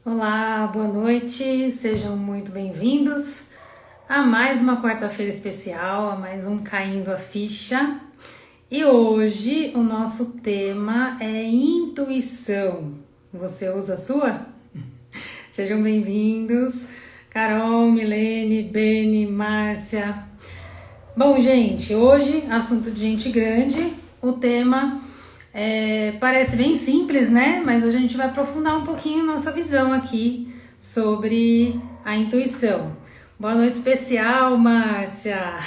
Olá, boa noite, sejam muito bem-vindos a mais uma quarta-feira especial, a mais um Caindo a Ficha. E hoje o nosso tema é intuição. Você usa a sua? Sejam bem-vindos, Carol, Milene, Beni, Márcia. Bom, gente, hoje, assunto de gente grande, o tema parece bem simples, né? Mas hoje a gente vai aprofundar um pouquinho nossa visão aqui sobre a intuição. Boa noite especial, Márcia!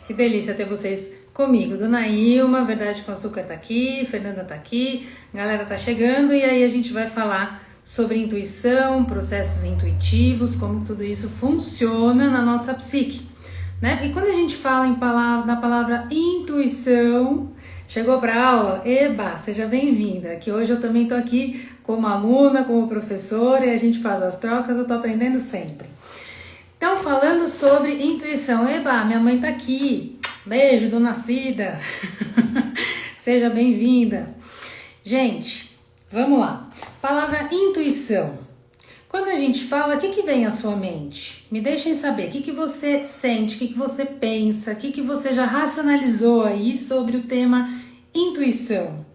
Que delícia ter vocês comigo. Dona Ilma, Verdade com Açúcar tá aqui, Fernanda tá aqui, a galera tá chegando e aí a gente vai falar sobre intuição, processos intuitivos, como tudo isso funciona na nossa psique, né? E quando a gente fala na palavra intuição, chegou para aula? Eba, seja bem-vinda, que hoje eu também estou aqui como aluna, como professora e a gente faz as trocas, eu estou aprendendo sempre. Então, falando sobre intuição, eba, minha mãe está aqui, beijo, dona Cida, seja bem-vinda. Gente, vamos lá, palavra intuição. Quando a gente fala, o que vem à sua mente? Me deixem saber, o que você sente, o que você pensa, o que você já racionalizou aí sobre o tema intuição.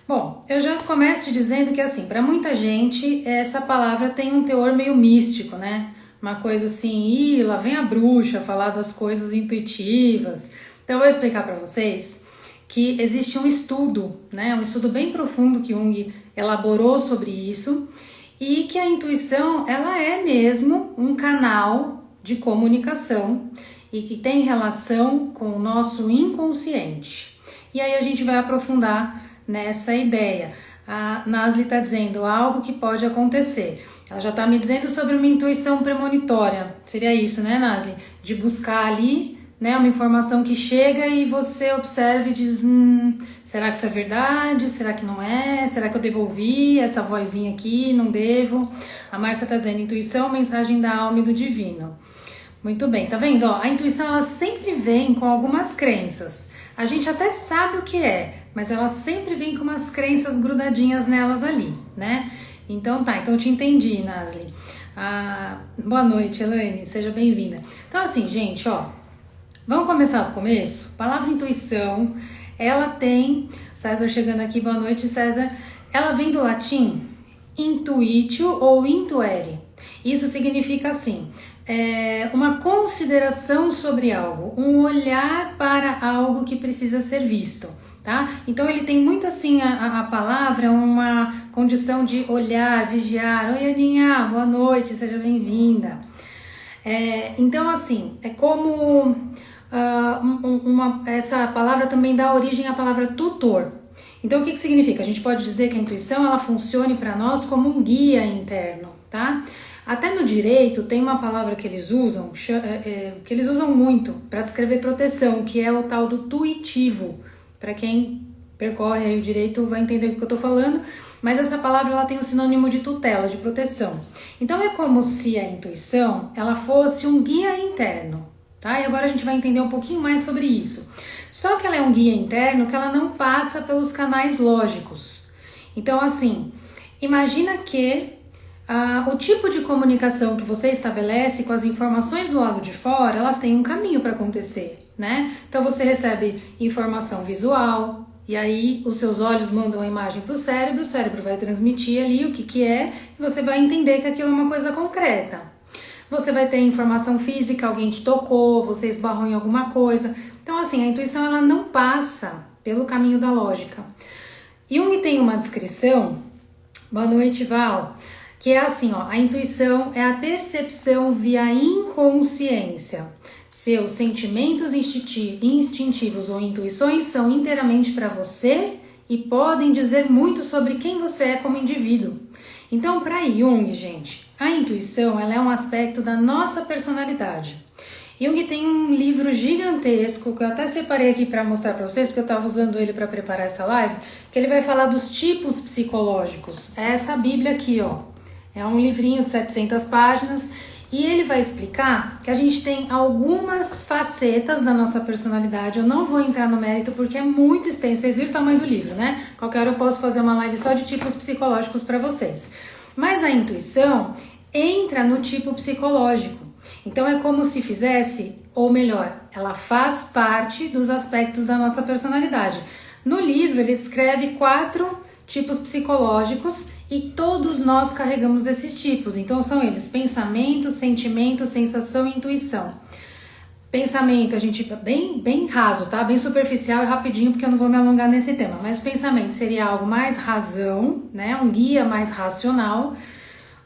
Bom, eu já começo te dizendo que assim, para muita gente, essa palavra tem um teor meio místico, né? Uma coisa assim, lá vem a bruxa falar das coisas intuitivas. Então eu vou explicar para vocês que existe um estudo, né? Um estudo bem profundo que Jung elaborou sobre isso, e que a intuição, ela é mesmo um canal de comunicação e que tem relação com o nosso inconsciente. E aí a gente vai aprofundar nessa ideia. A Nasli está dizendo algo que pode acontecer. Ela já está me dizendo sobre uma intuição premonitória. Seria isso, né, Nasli? De buscar ali, né, uma informação que chega e você observa e diz, será que isso é verdade? Será que não é? Será que eu devo ouvir essa vozinha aqui? Não devo? A Márcia está dizendo, intuição, mensagem da alma e do divino. Muito bem, tá vendo? Ó, a intuição, ela sempre vem com algumas crenças. A gente até sabe o que é, mas ela sempre vem com umas crenças grudadinhas nelas ali, né? Então tá, então eu te entendi, Nasli. Boa noite, Elaine, seja bem-vinda. Então assim, gente, ó, vamos começar do começo? A palavra intuição, ela tem... César chegando aqui, boa noite, César. Ela vem do latim intuitio ou intuere. Isso significa assim, uma consideração sobre algo, um olhar para algo que precisa ser visto, tá? Então ele tem muito assim, a palavra, uma condição de olhar, vigiar. Oi, Aninha, boa noite, seja bem-vinda. Então assim, é como... essa palavra também dá origem à palavra tutor. Então o que significa? A gente pode dizer que a intuição, ela funcione para nós como um guia interno, tá? Até no direito tem uma palavra que eles usam, que eles usam muito para descrever proteção, que é o tal do tuitivo. Para quem percorre aí o direito vai entender o que eu estou falando, mas essa palavra, ela tem o sinônimo de tutela, de proteção. Então é como se a intuição, ela fosse um guia interno. Tá? E agora a gente vai entender um pouquinho mais sobre isso. Só que ela é um guia interno que ela não passa pelos canais lógicos. Então, assim, imagina que o tipo de comunicação que você estabelece com as informações do lado de fora, elas têm um caminho para acontecer, né? Então você recebe informação visual, e aí os seus olhos mandam a imagem para o cérebro vai transmitir ali o que é, e você vai entender que aquilo é uma coisa concreta. Você vai ter informação física, alguém te tocou, você esbarrou em alguma coisa. Então, assim, a intuição, ela não passa pelo caminho da lógica. Jung tem uma descrição, boa noite, Val, que é assim, ó, a intuição é a percepção via inconsciência. Seus sentimentos instintivos ou intuições são inteiramente para você e podem dizer muito sobre quem você é como indivíduo. Então, para Jung, gente, a intuição, ela é um aspecto da nossa personalidade. Jung tem um livro gigantesco, que eu até separei aqui para mostrar para vocês, porque eu estava usando ele para preparar essa live, que ele vai falar dos tipos psicológicos. É essa Bíblia aqui, ó. É um livrinho de 700 páginas, e ele vai explicar que a gente tem algumas facetas da nossa personalidade. Eu não vou entrar no mérito porque é muito extenso. Vocês viram o tamanho do livro, né? Qualquer hora eu posso fazer uma live só de tipos psicológicos para vocês. Mas a intuição entra no tipo psicológico. Então é como se fizesse, ou melhor, ela faz parte dos aspectos da nossa personalidade. No livro ele descreve 4 tipos psicológicos e todos nós carregamos esses tipos. Então são eles: pensamento, sentimento, sensação e intuição. Pensamento, a gente bem raso, tá? Bem superficial e rapidinho, porque eu não vou me alongar nesse tema. Mas o pensamento seria algo mais razão, né? Um guia mais racional.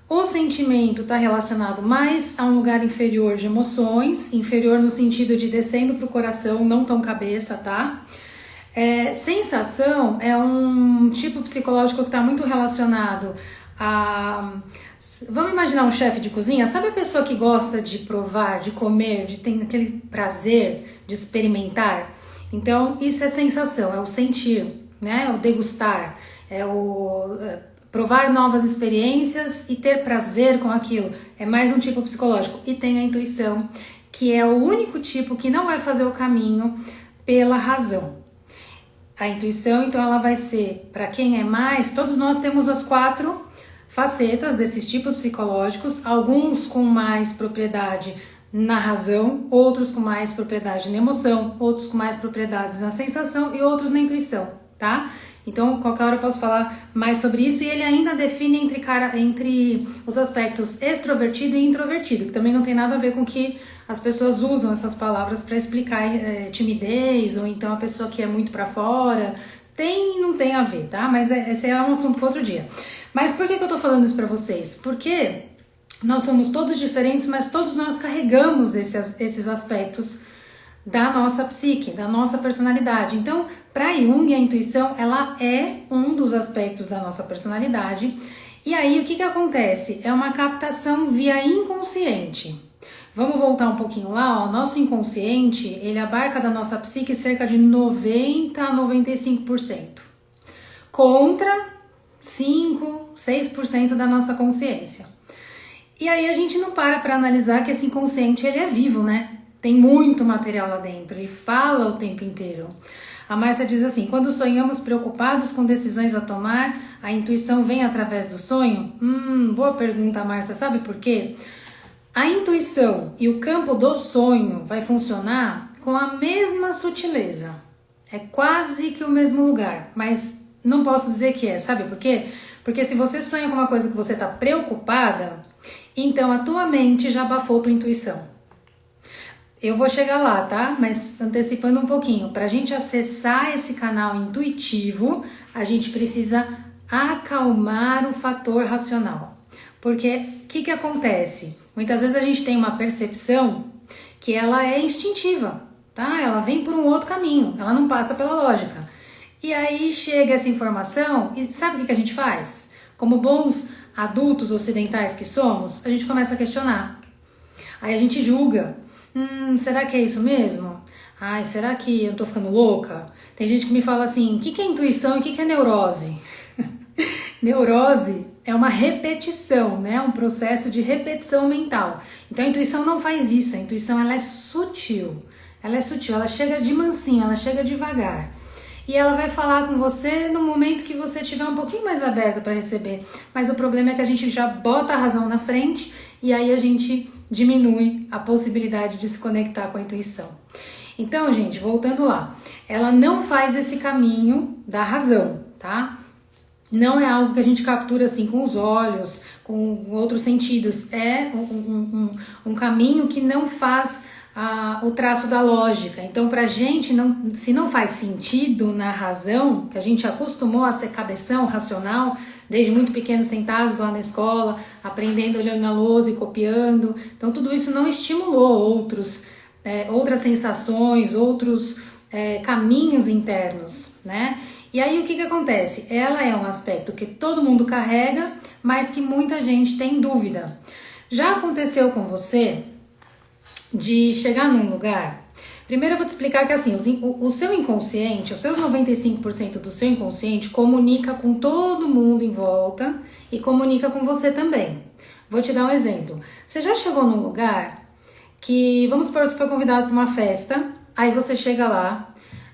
O sentimento está relacionado mais a um lugar inferior de emoções, inferior no sentido de descendo para o coração, não tão cabeça, tá? Sensação é um tipo psicológico que está muito relacionado a... Vamos imaginar um chefe de cozinha, sabe a pessoa que gosta de provar, de comer, de ter aquele prazer de experimentar? Então, isso é sensação, é o sentir, né? É o degustar, é o provar novas experiências e ter prazer com aquilo. É mais um tipo psicológico. E tem a intuição, que é o único tipo que não vai fazer o caminho pela razão. A intuição, então, ela vai ser, para quem é mais, todos nós temos as 4 facetas desses tipos psicológicos, alguns com mais propriedade na razão, outros com mais propriedade na emoção, outros com mais propriedades na sensação e outros na intuição, tá? Então, qualquer hora eu posso falar mais sobre isso, e ele ainda define entre os aspectos extrovertido e introvertido, que também não tem nada a ver com que as pessoas usam essas palavras para explicar timidez, ou então a pessoa que é muito para fora. Tem e não tem a ver, tá? Mas esse é um assunto para outro dia. Mas por que eu tô falando isso para vocês? Porque nós somos todos diferentes, mas todos nós carregamos esses aspectos da nossa psique, da nossa personalidade. Então, para Jung, a intuição, ela é um dos aspectos da nossa personalidade. E aí, o que acontece? É uma captação via inconsciente. Vamos voltar um pouquinho lá, ó. Nosso inconsciente, ele abarca da nossa psique cerca de 90 a 95%. Contra 5, 6% da nossa consciência. E aí a gente não para analisar que esse inconsciente, ele é vivo, né? Tem muito material lá dentro e fala o tempo inteiro. A Márcia diz assim: quando sonhamos preocupados com decisões a tomar, a intuição vem através do sonho? Boa pergunta, Márcia. Sabe por quê? A intuição e o campo do sonho vai funcionar com a mesma sutileza. É quase que o mesmo lugar, mas não posso dizer que é. Sabe por quê? Porque se você sonha com uma coisa que você está preocupada, então a tua mente já abafou a tua intuição. Eu vou chegar lá, tá? Mas antecipando um pouquinho, para a gente acessar esse canal intuitivo, a gente precisa acalmar o fator racional. Porque o que acontece? Muitas vezes a gente tem uma percepção que ela é instintiva, tá? Ela vem por um outro caminho, ela não passa pela lógica. E aí chega essa informação e sabe o que a gente faz? Como bons adultos ocidentais que somos, a gente começa a questionar. Aí a gente julga. Será que é isso mesmo? Ai, será que eu tô ficando louca? Tem gente que me fala assim, o que é intuição e o que é neurose? Neurose é uma repetição, né? Um processo de repetição mental. Então a intuição não faz isso, a intuição ela é sutil. Ela é sutil, ela chega de mansinho, ela chega devagar. E ela vai falar com você no momento que você estiver um pouquinho mais aberto para receber. Mas o problema é que a gente já bota a razão na frente e aí a gente diminui a possibilidade de se conectar com a intuição. Então, gente, voltando lá, ela não faz esse caminho da razão, tá? Não é algo que a gente captura assim com os olhos, com outros sentidos. É um caminho que não faz o traço da lógica. Então, pra gente, se não faz sentido na razão, que a gente acostumou a ser cabeção, racional, desde muito pequeno, sentados lá na escola, aprendendo, olhando na lousa e copiando. Então, tudo isso não estimulou outras sensações, outros caminhos internos, né? E aí, o que acontece? Ela é um aspecto que todo mundo carrega, mas que muita gente tem dúvida. Já aconteceu com você de chegar num lugar? Primeiro eu vou te explicar que assim, o seu inconsciente, os seus 95% do seu inconsciente comunica com todo mundo em volta e comunica com você também. Vou te dar um exemplo. Você já chegou num lugar que, vamos supor, você foi convidado para uma festa, aí você chega lá,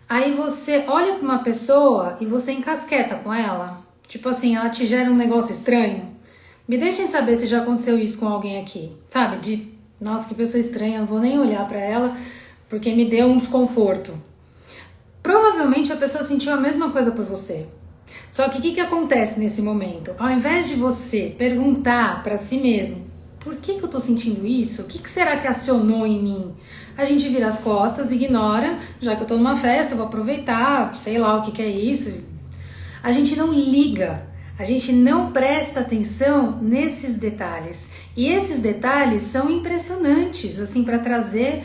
aí você olha para uma pessoa e você encasqueta com ela, tipo assim, ela te gera um negócio estranho. Me deixem saber se já aconteceu isso com alguém aqui, sabe? Nossa, que pessoa estranha, não vou nem olhar pra ela porque me deu um desconforto. Provavelmente a pessoa sentiu a mesma coisa por você. Só que o que acontece nesse momento? Ao invés de você perguntar pra si mesmo, por que eu tô sentindo isso? O que será que acionou em mim? A gente vira as costas, ignora, já que eu tô numa festa, eu vou aproveitar, sei lá o que é isso. A gente não liga, a gente não presta atenção nesses detalhes. E esses detalhes são impressionantes, assim, para trazer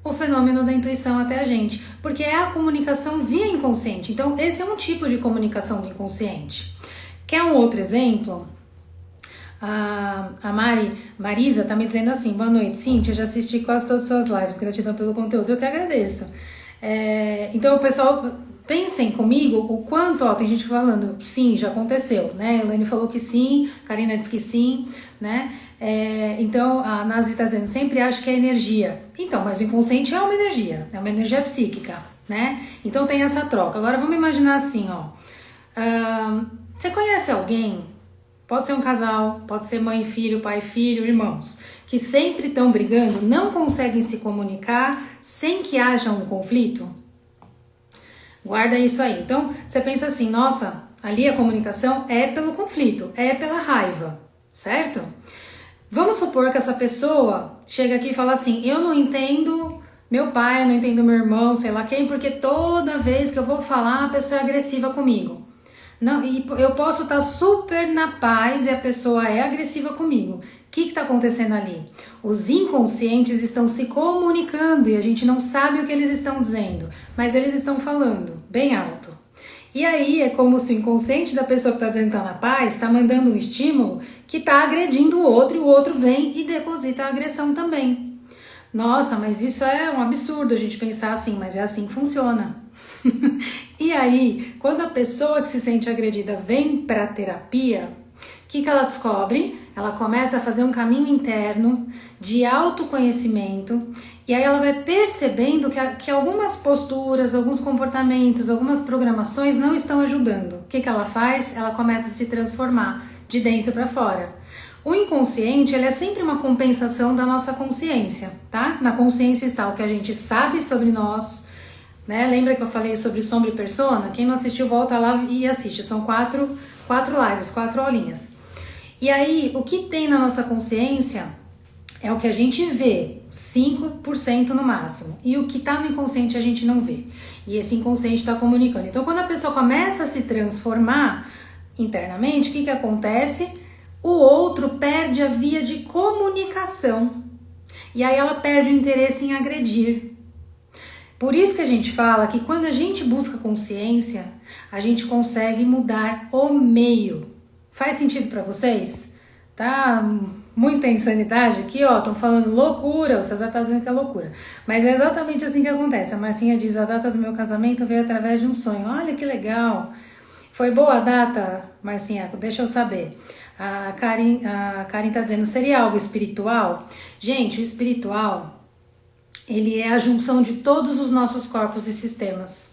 o fenômeno da intuição até a gente, porque é a comunicação via inconsciente. Então, esse é um tipo de comunicação do inconsciente. Quer um outro exemplo? A Marisa tá me dizendo assim: boa noite, Cíntia, já assisti quase todas as suas lives, gratidão pelo conteúdo, eu que agradeço. Então, o pessoal, pensem comigo o quanto, ó, tem gente falando, sim, já aconteceu, né? Elaine falou que sim, Karina disse que sim, né? Então, a Nazi tá dizendo, sempre acho que é energia. Então, mas o inconsciente é uma energia psíquica, né? Então tem essa troca. Agora vamos imaginar assim, ó. Você conhece alguém, pode ser um casal, pode ser mãe e filho, pai e filho, irmãos, que sempre estão brigando, não conseguem se comunicar sem que haja um conflito? Guarda isso aí. Então, você pensa assim, nossa, ali a comunicação é pelo conflito, é pela raiva, certo? Vamos supor que essa pessoa chega aqui e fala assim, eu não entendo meu pai, eu não entendo meu irmão, sei lá quem, porque toda vez que eu vou falar, a pessoa é agressiva comigo. Não, e eu posso estar super na paz e a pessoa é agressiva comigo. O que está acontecendo ali? Os inconscientes estão se comunicando e a gente não sabe o que eles estão dizendo, mas eles estão falando bem alto. E aí é como se o inconsciente da pessoa que está dizendo que está na paz está mandando um estímulo que está agredindo o outro e o outro vem e deposita a agressão também. Nossa, mas isso é um absurdo a gente pensar assim, mas é assim que funciona. E aí, quando a pessoa que se sente agredida vem para a terapia, o que ela descobre? Ela começa a fazer um caminho interno de autoconhecimento e aí ela vai percebendo que algumas posturas, alguns comportamentos, algumas programações não estão ajudando. O que ela faz? Ela começa a se transformar de dentro para fora. O inconsciente, ele é sempre uma compensação da nossa consciência, tá? Na consciência está o que a gente sabe sobre nós, né? Lembra que eu falei sobre sombra e persona? Quem não assistiu, volta lá e assiste. São quatro lives, 4 aulinhas. E aí, o que tem na nossa consciência é o que a gente vê, 5% no máximo. E o que está no inconsciente a gente não vê. E esse inconsciente está comunicando. Então, quando a pessoa começa a se transformar internamente, o que acontece? O outro perde a via de comunicação. E aí ela perde o interesse em agredir. Por isso que a gente fala que quando a gente busca consciência, a gente consegue mudar o meio. Faz sentido para vocês? Tá muita insanidade aqui, ó, estão falando loucura, o César tá dizendo que é loucura. Mas é exatamente assim que acontece. A Marcinha diz, a data do meu casamento veio através de um sonho. Olha que legal. Foi boa a data, Marcinha? Deixa eu saber. A Karen tá dizendo, seria algo espiritual? Gente, o espiritual, ele é a junção de todos os nossos corpos e sistemas.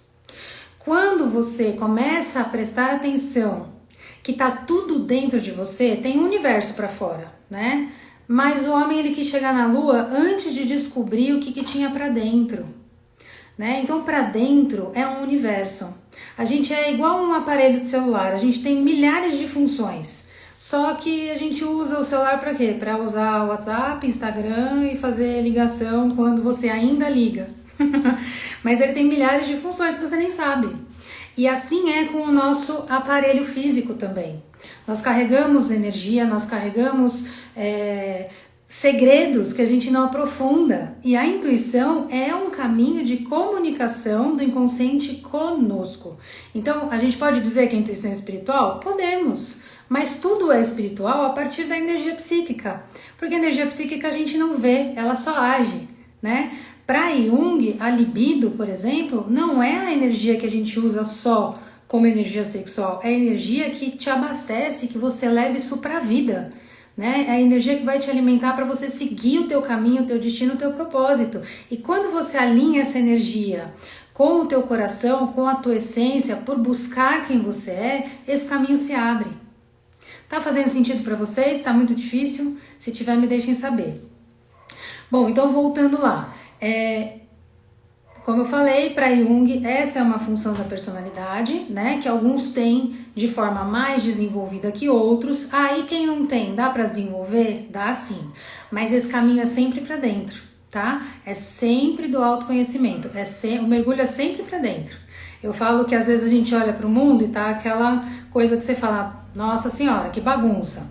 Quando você começa a prestar atenção que tá tudo dentro de você, tem um universo para fora, né? Mas o homem, ele quis chegar na Lua antes de descobrir o que tinha para dentro, né? Então, para dentro é um universo. A gente é igual um aparelho de celular, a gente tem milhares de funções. Só que a gente usa o celular para quê? Para usar o WhatsApp, Instagram e fazer ligação quando você ainda liga. Mas ele tem milhares de funções que você nem sabe. E assim é com o nosso aparelho físico também. Nós carregamos energia, nós carregamos segredos que a gente não aprofunda. E a intuição é um caminho de comunicação do inconsciente conosco. Então, a gente pode dizer que a intuição é espiritual? Podemos. Mas tudo é espiritual a partir da energia psíquica. Porque a energia psíquica a gente não vê, ela só age, né? Para Jung, a libido, por exemplo, não é a energia que a gente usa só como energia sexual, é a energia que te abastece, que você leva isso para a vida, né? É a energia que vai te alimentar para você seguir o teu caminho, o teu destino, o teu propósito. E quando você alinha essa energia com o teu coração, com a tua essência, por buscar quem você é, esse caminho se abre. Tá fazendo sentido para vocês? Tá muito difícil? Se tiver, me deixem saber. Bom, então voltando lá. Como eu falei, para Jung, essa é uma função da personalidade, né? Que alguns têm de forma mais desenvolvida que outros. Aí quem não tem, dá para desenvolver? Dá sim. Mas esse caminho é sempre para dentro, tá? É sempre do autoconhecimento. O mergulho é sempre para dentro. Eu falo que às vezes a gente olha para o mundo e tá aquela coisa que você fala, nossa senhora, que bagunça.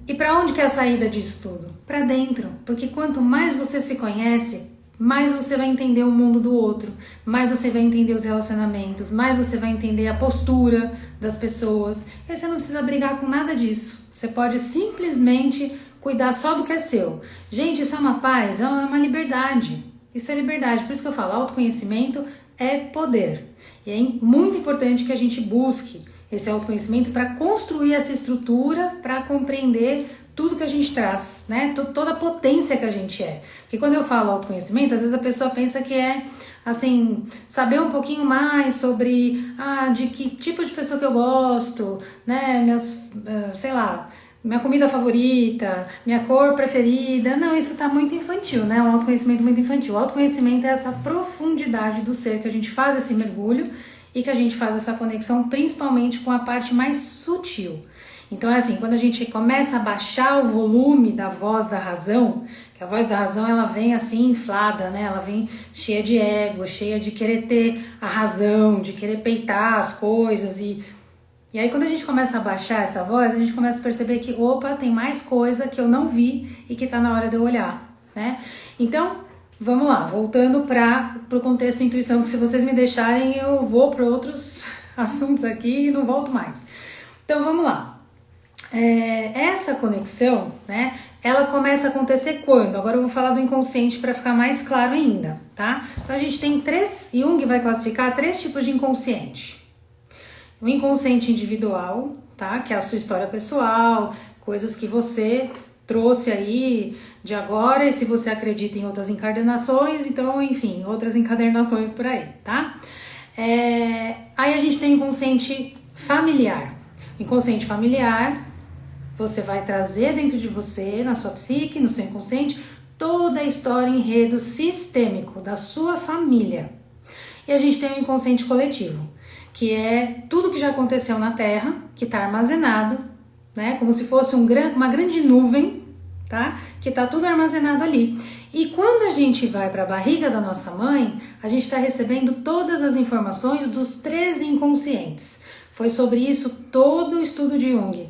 E para onde que é a saída disso tudo? Para dentro. Porque quanto mais você se conhece, mais você vai entender o mundo do outro, mais você vai entender os relacionamentos, mais você vai entender a postura das pessoas. E aí você não precisa brigar com nada disso. Você pode simplesmente cuidar só do que é seu. Gente, isso é uma paz, é uma liberdade. Isso é liberdade. Por isso que eu falo, autoconhecimento é poder. E é muito importante que a gente busque esse autoconhecimento para construir essa estrutura, para compreender tudo que a gente traz, né? Toda a potência que a gente é. Porque quando eu falo autoconhecimento, às vezes a pessoa pensa que é, assim, saber um pouquinho mais sobre, de que tipo de pessoa que eu gosto, né? Sei lá, minha comida favorita, minha cor preferida. Não, isso tá muito infantil, né? Um autoconhecimento muito infantil. O autoconhecimento é essa profundidade do ser que a gente faz esse mergulho e que a gente faz essa conexão principalmente com a parte mais sutil. Então é assim, quando a gente começa a baixar o volume da voz da razão, que a voz da razão ela vem assim inflada, né? Ela vem cheia de ego, cheia de querer ter a razão, de querer peitar as coisas e aí quando a gente começa a baixar essa voz, a gente começa a perceber que, opa, tem mais coisa que eu não vi e que tá na hora de eu olhar, né? Então, vamos lá, voltando para o contexto intuição, que se vocês me deixarem eu vou para outros assuntos aqui e não volto mais. Então, vamos lá. Essa conexão, né, ela começa a acontecer quando? Agora eu vou falar do inconsciente para ficar mais claro ainda, tá? Então a gente tem Jung vai classificar 3 tipos de inconsciente. O inconsciente individual, tá? Que é a sua história pessoal, coisas que você trouxe aí de agora, e se você acredita em outras encarnações, então, enfim, outras encadernações por aí, tá? Aí a gente tem o inconsciente familiar. O inconsciente familiar, você vai trazer dentro de você, na sua psique, no seu inconsciente, toda a história, enredo sistêmico da sua família. E a gente tem o inconsciente coletivo, que é tudo que já aconteceu na Terra, que está armazenado, né? Como se fosse uma grande nuvem, tá? Que está tudo armazenado ali. E quando a gente vai para a barriga da nossa mãe, a gente está recebendo todas as informações dos 13 inconscientes. Foi sobre isso todo o estudo de Jung.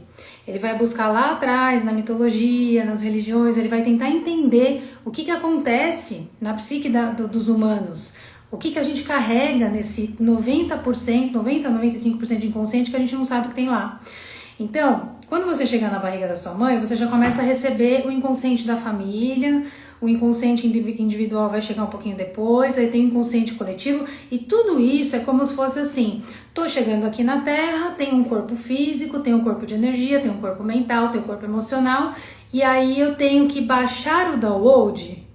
Ele vai buscar lá atrás, na mitologia, nas religiões, ele vai tentar entender o que acontece na psique dos humanos. O que a gente carrega nesse 90%, 95% de inconsciente que a gente não sabe o que tem lá. Então, quando você chegar na barriga da sua mãe, você já começa a receber o inconsciente da família, o inconsciente individual vai chegar um pouquinho depois, aí tem o inconsciente coletivo, e tudo isso é como se fosse assim, tô chegando aqui na Terra, tem um corpo físico, tem um corpo de energia, tem um corpo mental, tem um corpo emocional, e aí eu tenho que baixar o download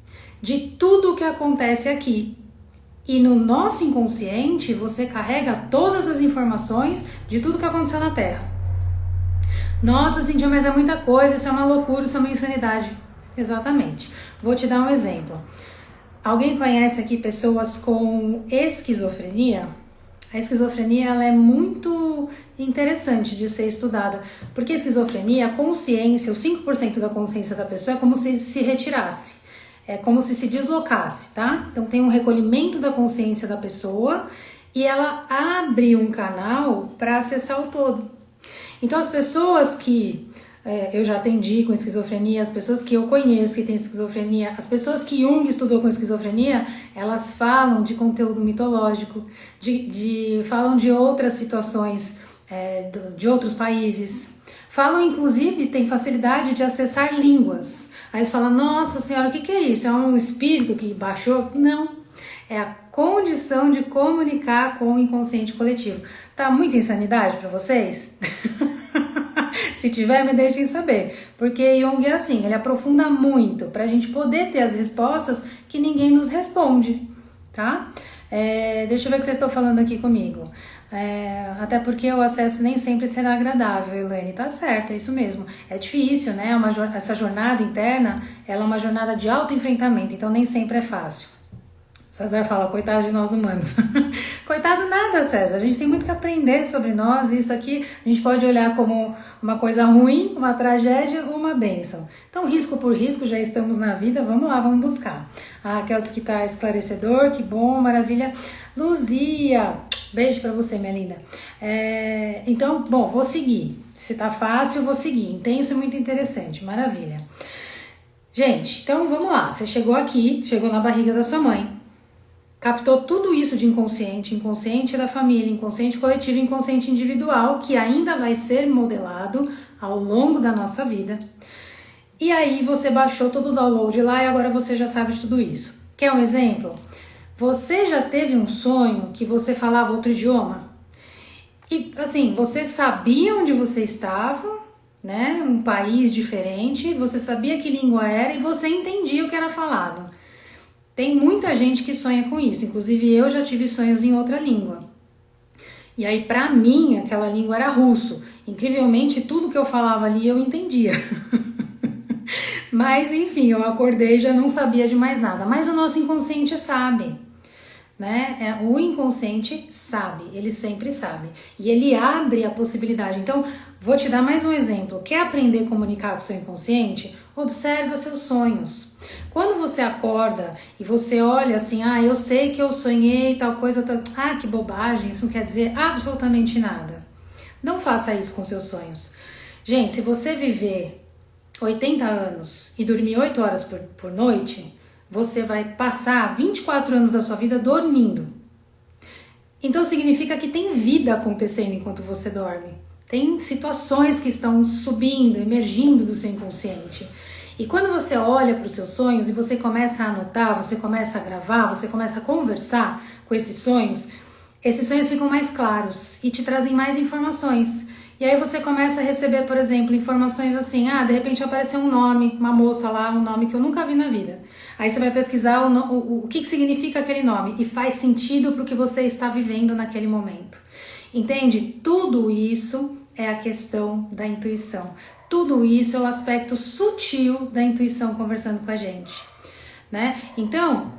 de tudo o que acontece aqui. E no nosso inconsciente, você carrega todas as informações de tudo que aconteceu na Terra. Nossa, Cintia, mas é muita coisa, isso é uma loucura, isso é uma insanidade. Exatamente. Vou te dar um exemplo. Alguém conhece aqui pessoas com esquizofrenia? A esquizofrenia ela é muito interessante de ser estudada, porque a esquizofrenia, a consciência, os 5% da consciência da pessoa é como se retirasse. É como se deslocasse, tá? Então tem um recolhimento da consciência da pessoa e ela abre um canal para acessar o todo. Então as pessoas que eu já atendi com esquizofrenia, as pessoas que eu conheço que têm esquizofrenia, as pessoas que Jung estudou com esquizofrenia, elas falam de conteúdo mitológico, falam de outras situações, de outros países. Falam, inclusive, tem facilidade de acessar línguas. Aí eles falam, nossa senhora, o que é isso? É um espírito que baixou? Não, é a condição de comunicar com o inconsciente coletivo. Tá muita insanidade para vocês? Se tiver, me deixem saber. Porque Jung é assim, ele aprofunda muito pra gente poder ter as respostas que ninguém nos responde, tá? Deixa eu ver o que vocês estão falando aqui comigo. Até porque o acesso nem sempre será agradável, Elaine. Tá certo, é isso mesmo. É difícil, né? Essa jornada interna, ela é uma jornada de autoenfrentamento, então nem sempre é fácil. César fala, coitado de nós humanos. Coitado nada, César. A gente tem muito que aprender sobre nós. E isso aqui a gente pode olhar como uma coisa ruim, uma tragédia ou uma bênção. Então, risco por risco, já estamos na vida. Vamos lá, vamos buscar. A Raquel diz que tá esclarecedor, que bom, maravilha. Luzia, beijo pra você, minha linda. Então, bom, vou seguir. Se tá fácil, eu vou seguir. Intenso e muito interessante, maravilha. Gente, então vamos lá. Você chegou aqui, chegou na barriga da sua mãe. Captou tudo isso de inconsciente, inconsciente da família, inconsciente coletivo, inconsciente individual, que ainda vai ser modelado ao longo da nossa vida. E aí você baixou todo o download lá e agora você já sabe de tudo isso. Quer um exemplo? Você já teve um sonho que você falava outro idioma? E assim, você sabia onde você estava, né? Um país diferente, você sabia que língua era e você entendia o que era falado. Tem muita gente que sonha com isso, inclusive eu já tive sonhos em outra língua. E aí, pra mim, aquela língua era russo. Incrivelmente, tudo que eu falava ali eu entendia. Mas, enfim, eu acordei e já não sabia de mais nada. Mas o nosso inconsciente sabe, né? O inconsciente sabe, ele sempre sabe. E ele abre a possibilidade. Então, vou te dar mais um exemplo. Quer aprender a comunicar com o seu inconsciente? Observa seus sonhos. Quando você acorda e você olha assim, eu sei que eu sonhei tal coisa, que bobagem, isso não quer dizer absolutamente nada. Não faça isso com seus sonhos. Gente, se você viver 80 anos e dormir 8 horas por noite, você vai passar 24 anos da sua vida dormindo. Então significa que tem vida acontecendo enquanto você dorme. Tem situações que estão subindo, emergindo do seu inconsciente. E quando você olha para os seus sonhos e você começa a anotar, você começa a gravar, você começa a conversar com esses sonhos ficam mais claros e te trazem mais informações. E aí você começa a receber, por exemplo, informações assim, de repente apareceu um nome, uma moça lá, um nome que eu nunca vi na vida. Aí você vai pesquisar o que significa aquele nome e faz sentido para o que você está vivendo naquele momento. Entende? Tudo isso é a questão da intuição. Tudo isso é o aspecto sutil da intuição conversando com a gente, né? Então,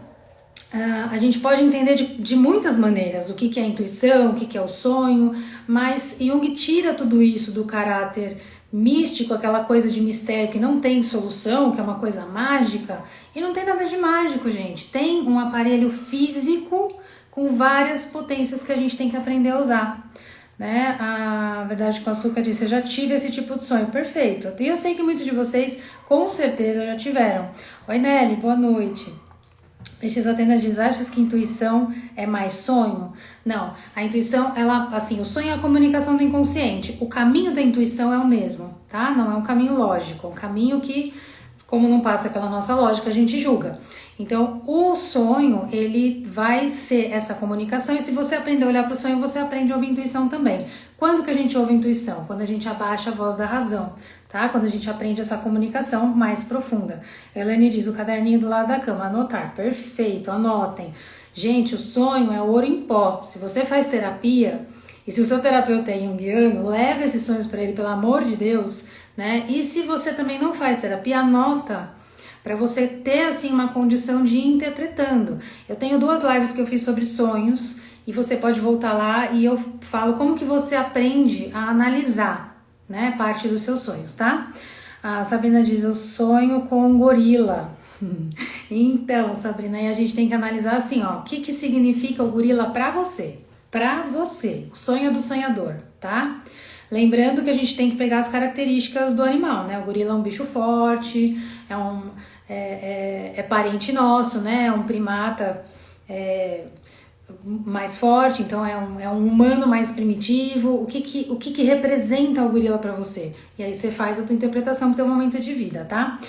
a gente pode entender de muitas maneiras o que é a intuição, o que é o sonho, mas Jung tira tudo isso do caráter místico, aquela coisa de mistério que não tem solução, que é uma coisa mágica, e não tem nada de mágico, gente. Tem um aparelho físico com várias potências que a gente tem que aprender a usar. Né? A Verdade com Açúcar disse, eu já tive esse tipo de sonho, perfeito. E eu sei que muitos de vocês com certeza já tiveram. Oi Nelly, boa noite. Peixes Atena diz, achas que intuição é mais sonho? Não, a intuição, o sonho é a comunicação do inconsciente. O caminho da intuição é o mesmo, tá? Não é um caminho lógico, é um caminho que, como não passa pela nossa lógica, a gente julga. Então, o sonho, ele vai ser essa comunicação, e se você aprender a olhar para o sonho, você aprende a ouvir intuição também. Quando que a gente ouve intuição? Quando a gente abaixa a voz da razão, tá? Quando a gente aprende essa comunicação mais profunda. Elaine diz, o caderninho do lado da cama, anotar. Perfeito, anotem. Gente, o sonho é ouro em pó. Se você faz terapia, e se o seu terapeuta é junguiano, leve esses sonhos para ele, pelo amor de Deus, né? E se você também não faz terapia, anota, para você ter assim uma condição de ir interpretando. Eu tenho 2 lives que eu fiz sobre sonhos e você pode voltar lá e eu falo como que você aprende a analisar, né, parte dos seus sonhos, tá? A Sabrina diz, eu sonho com um gorila. Então, Sabrina, aí a gente tem que analisar assim, o que significa o gorila para você? Para você, o sonho do sonhador, tá? Lembrando que a gente tem que pegar as características do animal, né? O gorila é um bicho forte, é parente nosso, né? É um primata mais forte, então é um humano mais primitivo. O que representa o gorila para você? E aí você faz a tua interpretação pro teu momento de vida, tá?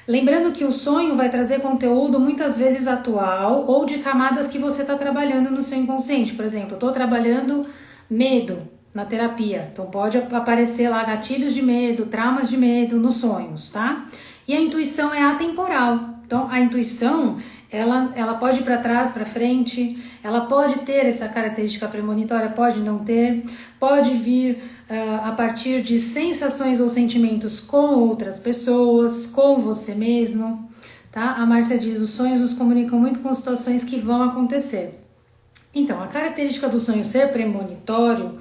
Lembrando que o sonho vai trazer conteúdo muitas vezes atual ou de camadas que você está trabalhando no seu inconsciente. Por exemplo, eu estou trabalhando medo na terapia, então pode aparecer lá gatilhos de medo, traumas de medo nos sonhos, tá? E a intuição é atemporal. Então, a intuição, ela pode ir para trás, para frente, ela pode ter essa característica premonitória, pode não ter, pode vir a partir de sensações ou sentimentos com outras pessoas, com você mesmo, tá? A Márcia diz, os sonhos nos comunicam muito com situações que vão acontecer. Então, a característica do sonho ser premonitório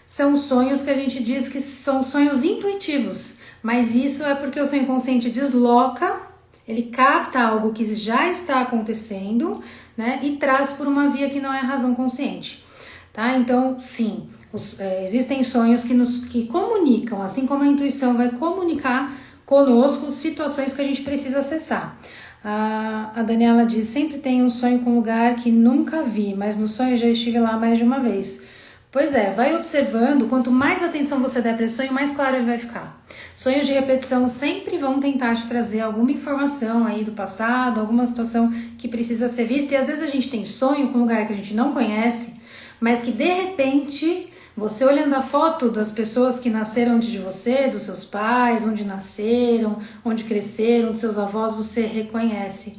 são sonhos que a gente diz que são sonhos intuitivos, mas isso é porque o seu inconsciente desloca, ele capta algo que já está acontecendo, né, e traz por uma via que não é a razão consciente, tá? Então, sim, existem sonhos que comunicam, assim como a intuição vai comunicar conosco situações que a gente precisa acessar. A Daniela diz, sempre tenho um sonho com um lugar que nunca vi, mas no sonho já estive lá mais de uma vez. Pois é, vai observando, quanto mais atenção você der para esse sonho, mais claro ele vai ficar. Sonhos de repetição sempre vão tentar te trazer alguma informação aí do passado, alguma situação que precisa ser vista, e às vezes a gente tem sonho com um lugar que a gente não conhece, mas que de repente, você olhando a foto das pessoas que nasceram antes de você, dos seus pais, onde nasceram, onde cresceram, dos seus avós, você reconhece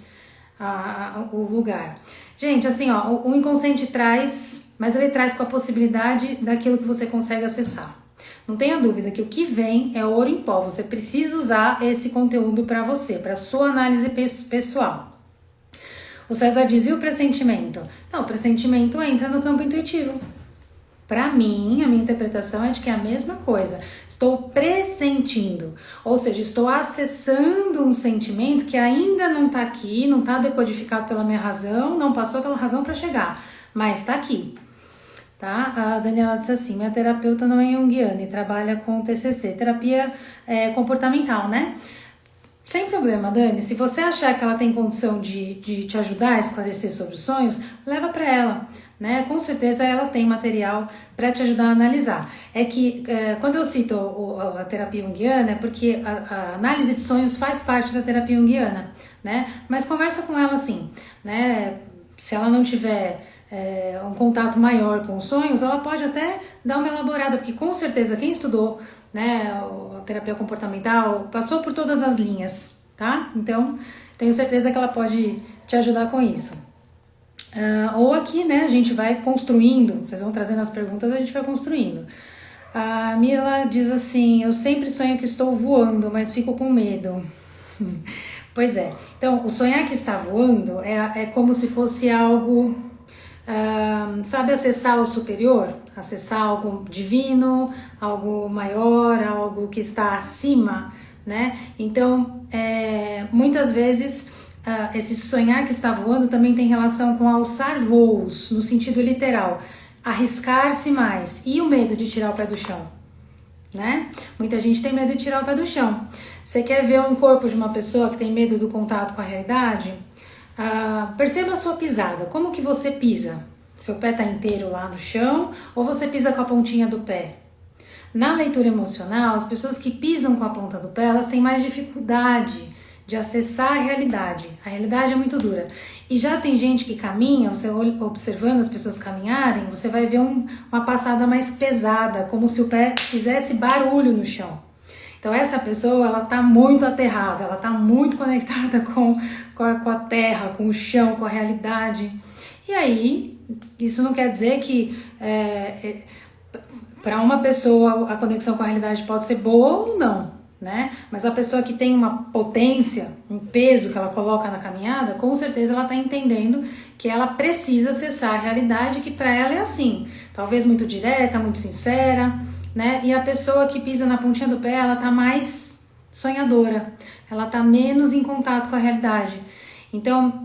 o lugar. Gente, assim, ó, o inconsciente traz, mas ele traz com a possibilidade daquilo que você consegue acessar. Não tenha dúvida que o que vem é ouro em pó, você precisa usar esse conteúdo para você, para sua análise pessoal. O César diz, e o pressentimento? Não, o pressentimento entra no campo intuitivo. Para mim, a minha interpretação é de que é a mesma coisa. Estou pressentindo, ou seja, estou acessando um sentimento que ainda não está aqui, não está decodificado pela minha razão, não passou pela razão para chegar, mas está aqui. Tá? A Daniela disse assim, minha terapeuta não é junguiana e trabalha com TCC, terapia comportamental, né? Sem problema, Dani, se você achar que ela tem condição de te ajudar a esclarecer sobre os sonhos, leva para ela, né? Com certeza ela tem material para te ajudar a analisar. É que quando eu cito a terapia junguiana é porque a análise de sonhos faz parte da terapia junguiana, né? Mas conversa com ela assim, né? Se ela não tiver um contato maior com os sonhos, ela pode até dar uma elaborada, porque com certeza quem estudou, né, a terapia comportamental passou por todas as linhas, tá? Então, tenho certeza que ela pode te ajudar com isso. Ou aqui, né, a gente vai construindo, vocês vão trazendo as perguntas, a gente vai construindo. A Mirla diz assim, eu sempre sonho que estou voando, mas fico com medo. Pois é, então, o sonhar que está voando é como se fosse algo... sabe, acessar o superior, acessar algo divino, algo maior, algo que está acima, né? Então, muitas vezes, esse sonhar que está voando também tem relação com alçar voos, no sentido literal, arriscar-se mais, e o medo de tirar o pé do chão, né? Muita gente tem medo de tirar o pé do chão. Você quer ver um corpo de uma pessoa que tem medo do contato com a realidade? Perceba a sua pisada, como que você pisa? Seu pé está inteiro lá no chão ou você pisa com a pontinha do pé? Na leitura emocional, as pessoas que pisam com a ponta do pé, elas têm mais dificuldade de acessar a realidade. A realidade é muito dura. E já tem gente que caminha, você observando as pessoas caminharem, você vai ver uma passada mais pesada, como se o pé fizesse barulho no chão. Então essa pessoa, ela está muito aterrada, ela está muito conectada com a terra, com o chão, com a realidade. E aí, isso não quer dizer que para uma pessoa a conexão com a realidade pode ser boa ou não, né? Mas a pessoa que tem uma potência, um peso que ela coloca na caminhada, com certeza ela está entendendo que ela precisa acessar a realidade, que para ela é assim, talvez muito direta, muito sincera, né? E a pessoa que pisa na pontinha do pé, ela tá mais sonhadora, ela tá menos em contato com a realidade. Então,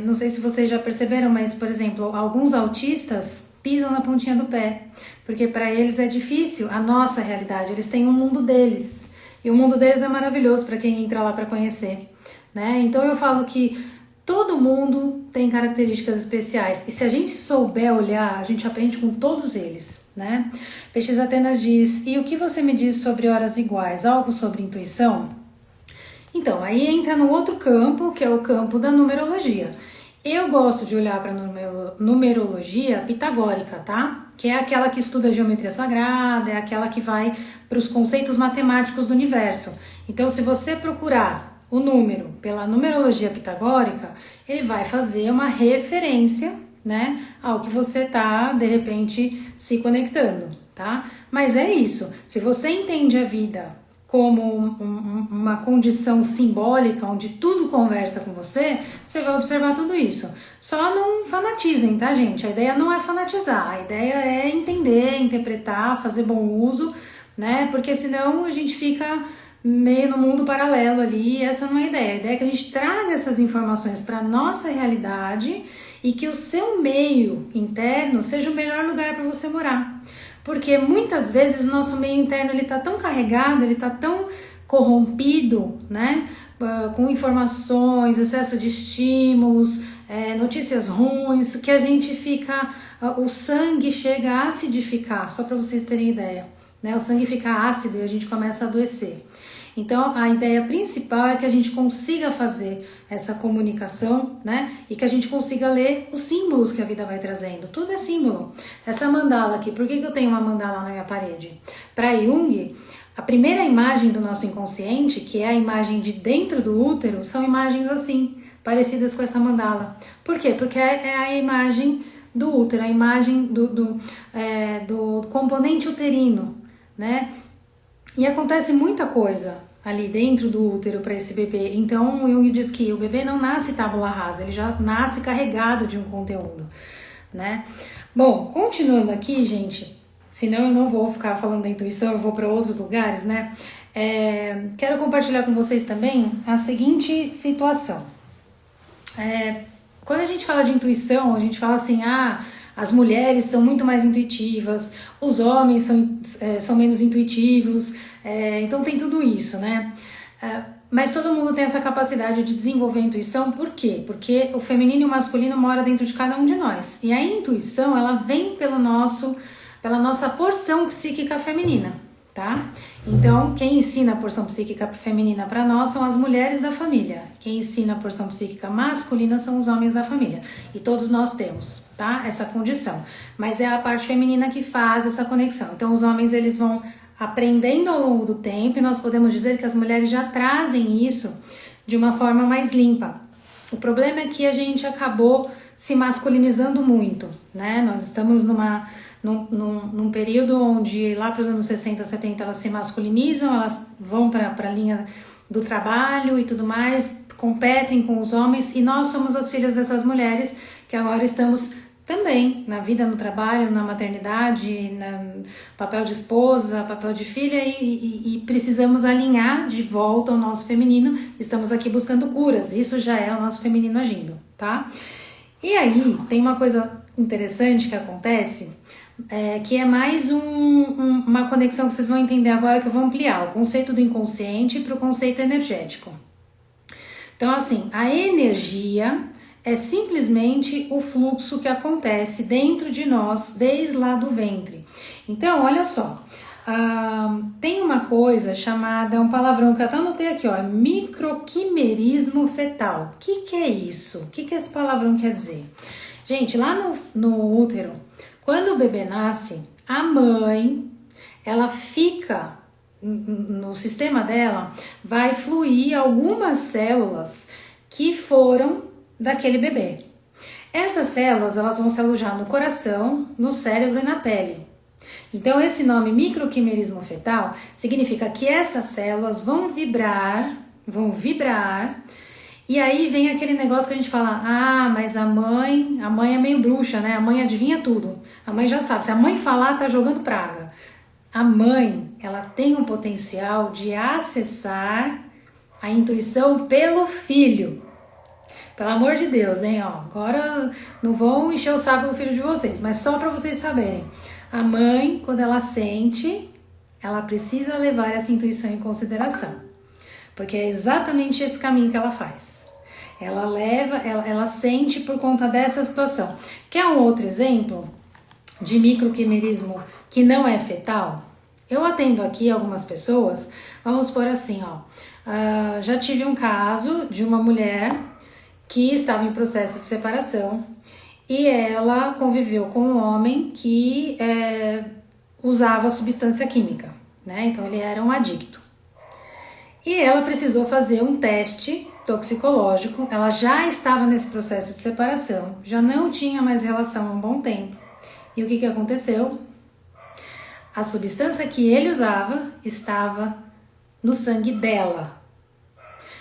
não sei se vocês já perceberam, mas, por exemplo, alguns autistas pisam na pontinha do pé, porque para eles é difícil a nossa realidade, eles têm um mundo deles, e o mundo deles é maravilhoso para quem entra lá para conhecer, né? Então eu falo que todo mundo tem características especiais, e se a gente souber olhar, a gente aprende com todos eles, né? Peixes Atenas diz, e o que você me diz sobre horas iguais? Algo sobre intuição? Então, aí entra no outro campo, que é o campo da numerologia. Eu gosto de olhar para a numerologia pitagórica, tá? Que é aquela que estuda geometria sagrada, é aquela que vai para os conceitos matemáticos do universo. Então, se você procurar o número pela numerologia pitagórica, ele vai fazer uma referência, né, ao que você tá, de repente, se conectando, tá? Mas é isso, se você entende a vida como uma condição simbólica, onde tudo conversa com você, você vai observar tudo isso. Só não fanatizem, tá, gente? A ideia não é fanatizar, a ideia é entender, interpretar, fazer bom uso, né? Porque senão a gente fica meio no mundo paralelo ali, e essa não é a ideia. A ideia é que a gente traga essas informações para nossa realidade e que o seu meio interno seja o melhor lugar para você morar. Porque muitas vezes o nosso meio interno ele tá tão carregado, ele tá tão corrompido, né? Com informações, excesso de estímulos, notícias ruins, que a gente fica, o sangue chega a acidificar, só para vocês terem ideia, né? O sangue fica ácido e a gente começa a adoecer. Então, a ideia principal é que a gente consiga fazer essa comunicação, né? E que a gente consiga ler os símbolos que a vida vai trazendo. Tudo é símbolo. Essa mandala aqui, por que eu tenho uma mandala na minha parede? Para Jung, a primeira imagem do nosso inconsciente, que é a imagem de dentro do útero, são imagens assim, parecidas com essa mandala. Por quê? Porque é a imagem do útero, a imagem do componente uterino, né? E acontece muita coisa ali dentro do útero para esse bebê. Então, o Jung diz que o bebê não nasce tábula rasa, ele já nasce carregado de um conteúdo, né? Bom, continuando aqui, gente, senão eu não vou ficar falando da intuição, eu vou para outros lugares, né? Quero compartilhar com vocês também a seguinte situação. Quando a gente fala de intuição, a gente fala assim, as mulheres são muito mais intuitivas, os homens são menos intuitivos, então tem tudo isso, né? Mas todo mundo tem essa capacidade de desenvolver a intuição, por quê? Porque o feminino e o masculino moram dentro de cada um de nós. E a intuição, ela vem pela nossa porção psíquica feminina, tá? Então, quem ensina a porção psíquica feminina para nós são as mulheres da família. Quem ensina a porção psíquica masculina são os homens da família. E todos nós temos, tá? Essa condição. Mas é a parte feminina que faz essa conexão. Então, os homens, eles vão aprendendo ao longo do tempo e nós podemos dizer que as mulheres já trazem isso de uma forma mais limpa. O problema é que a gente acabou se masculinizando muito, né? Nós estamos num período onde lá para os anos 60, 70 elas se masculinizam, elas vão para a linha do trabalho e tudo mais, competem com os homens e nós somos as filhas dessas mulheres que agora estamos também na vida, no trabalho, na maternidade, no papel de esposa, papel de filha e precisamos alinhar de volta o nosso feminino. Estamos aqui buscando curas, isso já é o nosso feminino agindo, tá? E aí tem uma coisa interessante que acontece, que é mais uma conexão que vocês vão entender agora, que eu vou ampliar o conceito do inconsciente para o conceito energético. Então, assim, a energia é simplesmente o fluxo que acontece dentro de nós, desde lá do ventre. Então, olha só, tem uma coisa chamada, um palavrão que eu até anotei aqui, ó, microquimerismo fetal. O que é isso? O que esse palavrão quer dizer? Gente, lá no útero, quando o bebê nasce, a mãe, ela fica, no sistema dela, vai fluir algumas células que foram daquele bebê. Essas células, elas vão se alojar no coração, no cérebro e na pele. Então, esse nome microquimerismo fetal significa que essas células vão vibrar, e aí vem aquele negócio que a gente fala, mas a mãe é meio bruxa, né? A mãe adivinha tudo. A mãe já sabe, se a mãe falar, tá jogando praga. A mãe, ela tem um potencial de acessar a intuição pelo filho. Pelo amor de Deus, hein? Agora não vão encher o saco do filho de vocês, mas só para vocês saberem. A mãe, quando ela sente, ela precisa levar essa intuição em consideração. Porque é exatamente esse caminho que ela faz. Ela sente por conta dessa situação. Quer um outro exemplo de microquimerismo que não é fetal? Eu atendo aqui algumas pessoas, vamos por assim, já tive um caso de uma mulher que estava em processo de separação e ela conviveu com um homem que usava substância química, né? Então ele era um adicto. E ela precisou fazer um teste toxicológico, ela já estava nesse processo de separação, já não tinha mais relação há um bom tempo. E o que aconteceu? A substância que ele usava estava no sangue dela.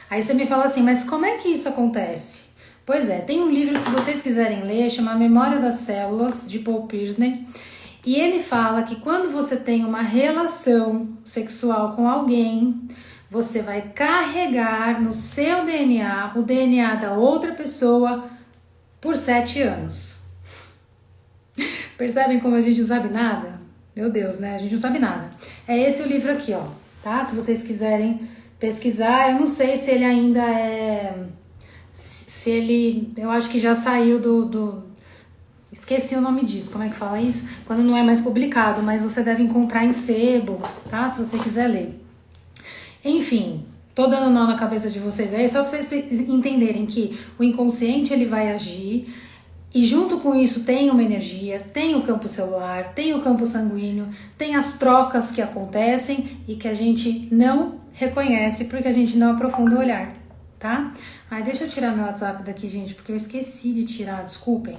Aí você me fala assim, mas como é que isso acontece? Pois é, tem um livro que se vocês quiserem ler, chama Memória das Células, de Paul Pirsner, e ele fala que quando você tem uma relação sexual com alguém, você vai carregar no seu DNA o DNA da outra pessoa por 7 anos. Percebem como a gente não sabe nada? Meu Deus, né? A gente não sabe nada. É esse o livro aqui, ó, tá? Se vocês quiserem pesquisar, eu não sei se ele ainda é... Se ele... Eu acho que já saiu Esqueci o nome disso, como é que fala isso? Quando não é mais publicado, mas você deve encontrar em sebo, tá? Se você quiser ler. Enfim, tô dando nó na cabeça de vocês aí, só pra vocês entenderem que o inconsciente ele vai agir e junto com isso tem uma energia, tem o campo celular, tem o campo sanguíneo, tem as trocas que acontecem e que a gente não reconhece porque a gente não aprofunda o olhar, tá? Ai, deixa eu tirar meu WhatsApp daqui, gente, porque eu esqueci de tirar, desculpem.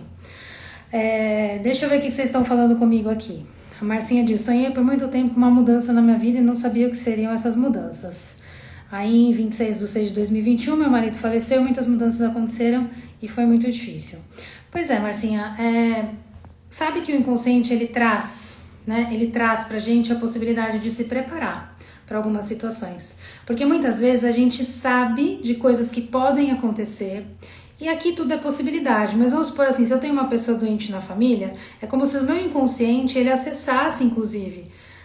Deixa eu ver o que vocês estão falando comigo aqui. A Marcinha diz, sonhei por muito tempo com uma mudança na minha vida e não sabia o que seriam essas mudanças. Aí em 26/6/2021, meu marido faleceu, muitas mudanças aconteceram e foi muito difícil. Pois é, Marcinha, sabe que o inconsciente ele traz, né? Ele traz pra gente a possibilidade de se preparar para algumas situações. Porque muitas vezes a gente sabe de coisas que podem acontecer. E aqui tudo é possibilidade, mas vamos supor assim, se eu tenho uma pessoa doente na família, é como se o meu inconsciente, ele acessasse, inclusive,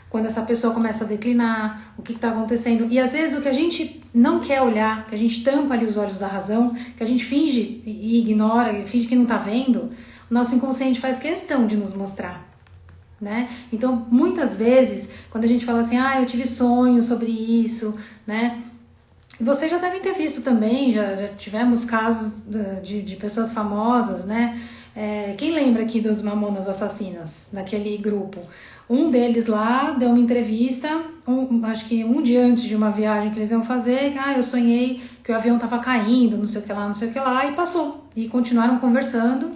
quando essa pessoa começa a declinar, o que está acontecendo. E às vezes o que a gente não quer olhar, que a gente tampa ali os olhos da razão, que a gente finge e ignora, e finge que não está vendo, o nosso inconsciente faz questão de nos mostrar, né? Então, muitas vezes, quando a gente fala assim, eu tive sonho sobre isso, né? Vocês já devem ter visto também, já tivemos casos de pessoas famosas, né? Quem lembra aqui dos Mamonas Assassinas, daquele grupo? Um deles lá deu uma entrevista, acho que um dia antes de uma viagem que eles iam fazer, eu sonhei que o avião tava caindo, não sei o que lá, não sei o que lá, e passou. E continuaram conversando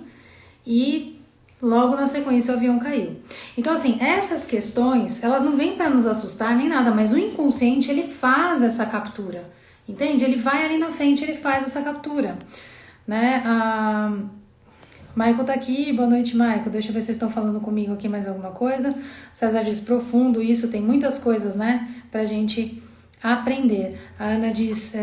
e logo na sequência o avião caiu. Então assim, essas questões, elas não vêm para nos assustar nem nada, mas o inconsciente ele faz essa captura. Entende? Ele vai ali na frente, ele faz essa captura, né? Michael tá aqui, boa noite, Michael. Deixa eu ver se vocês estão falando comigo aqui mais alguma coisa. César diz, profundo isso, tem muitas coisas, né? Pra gente aprender. A Ana diz,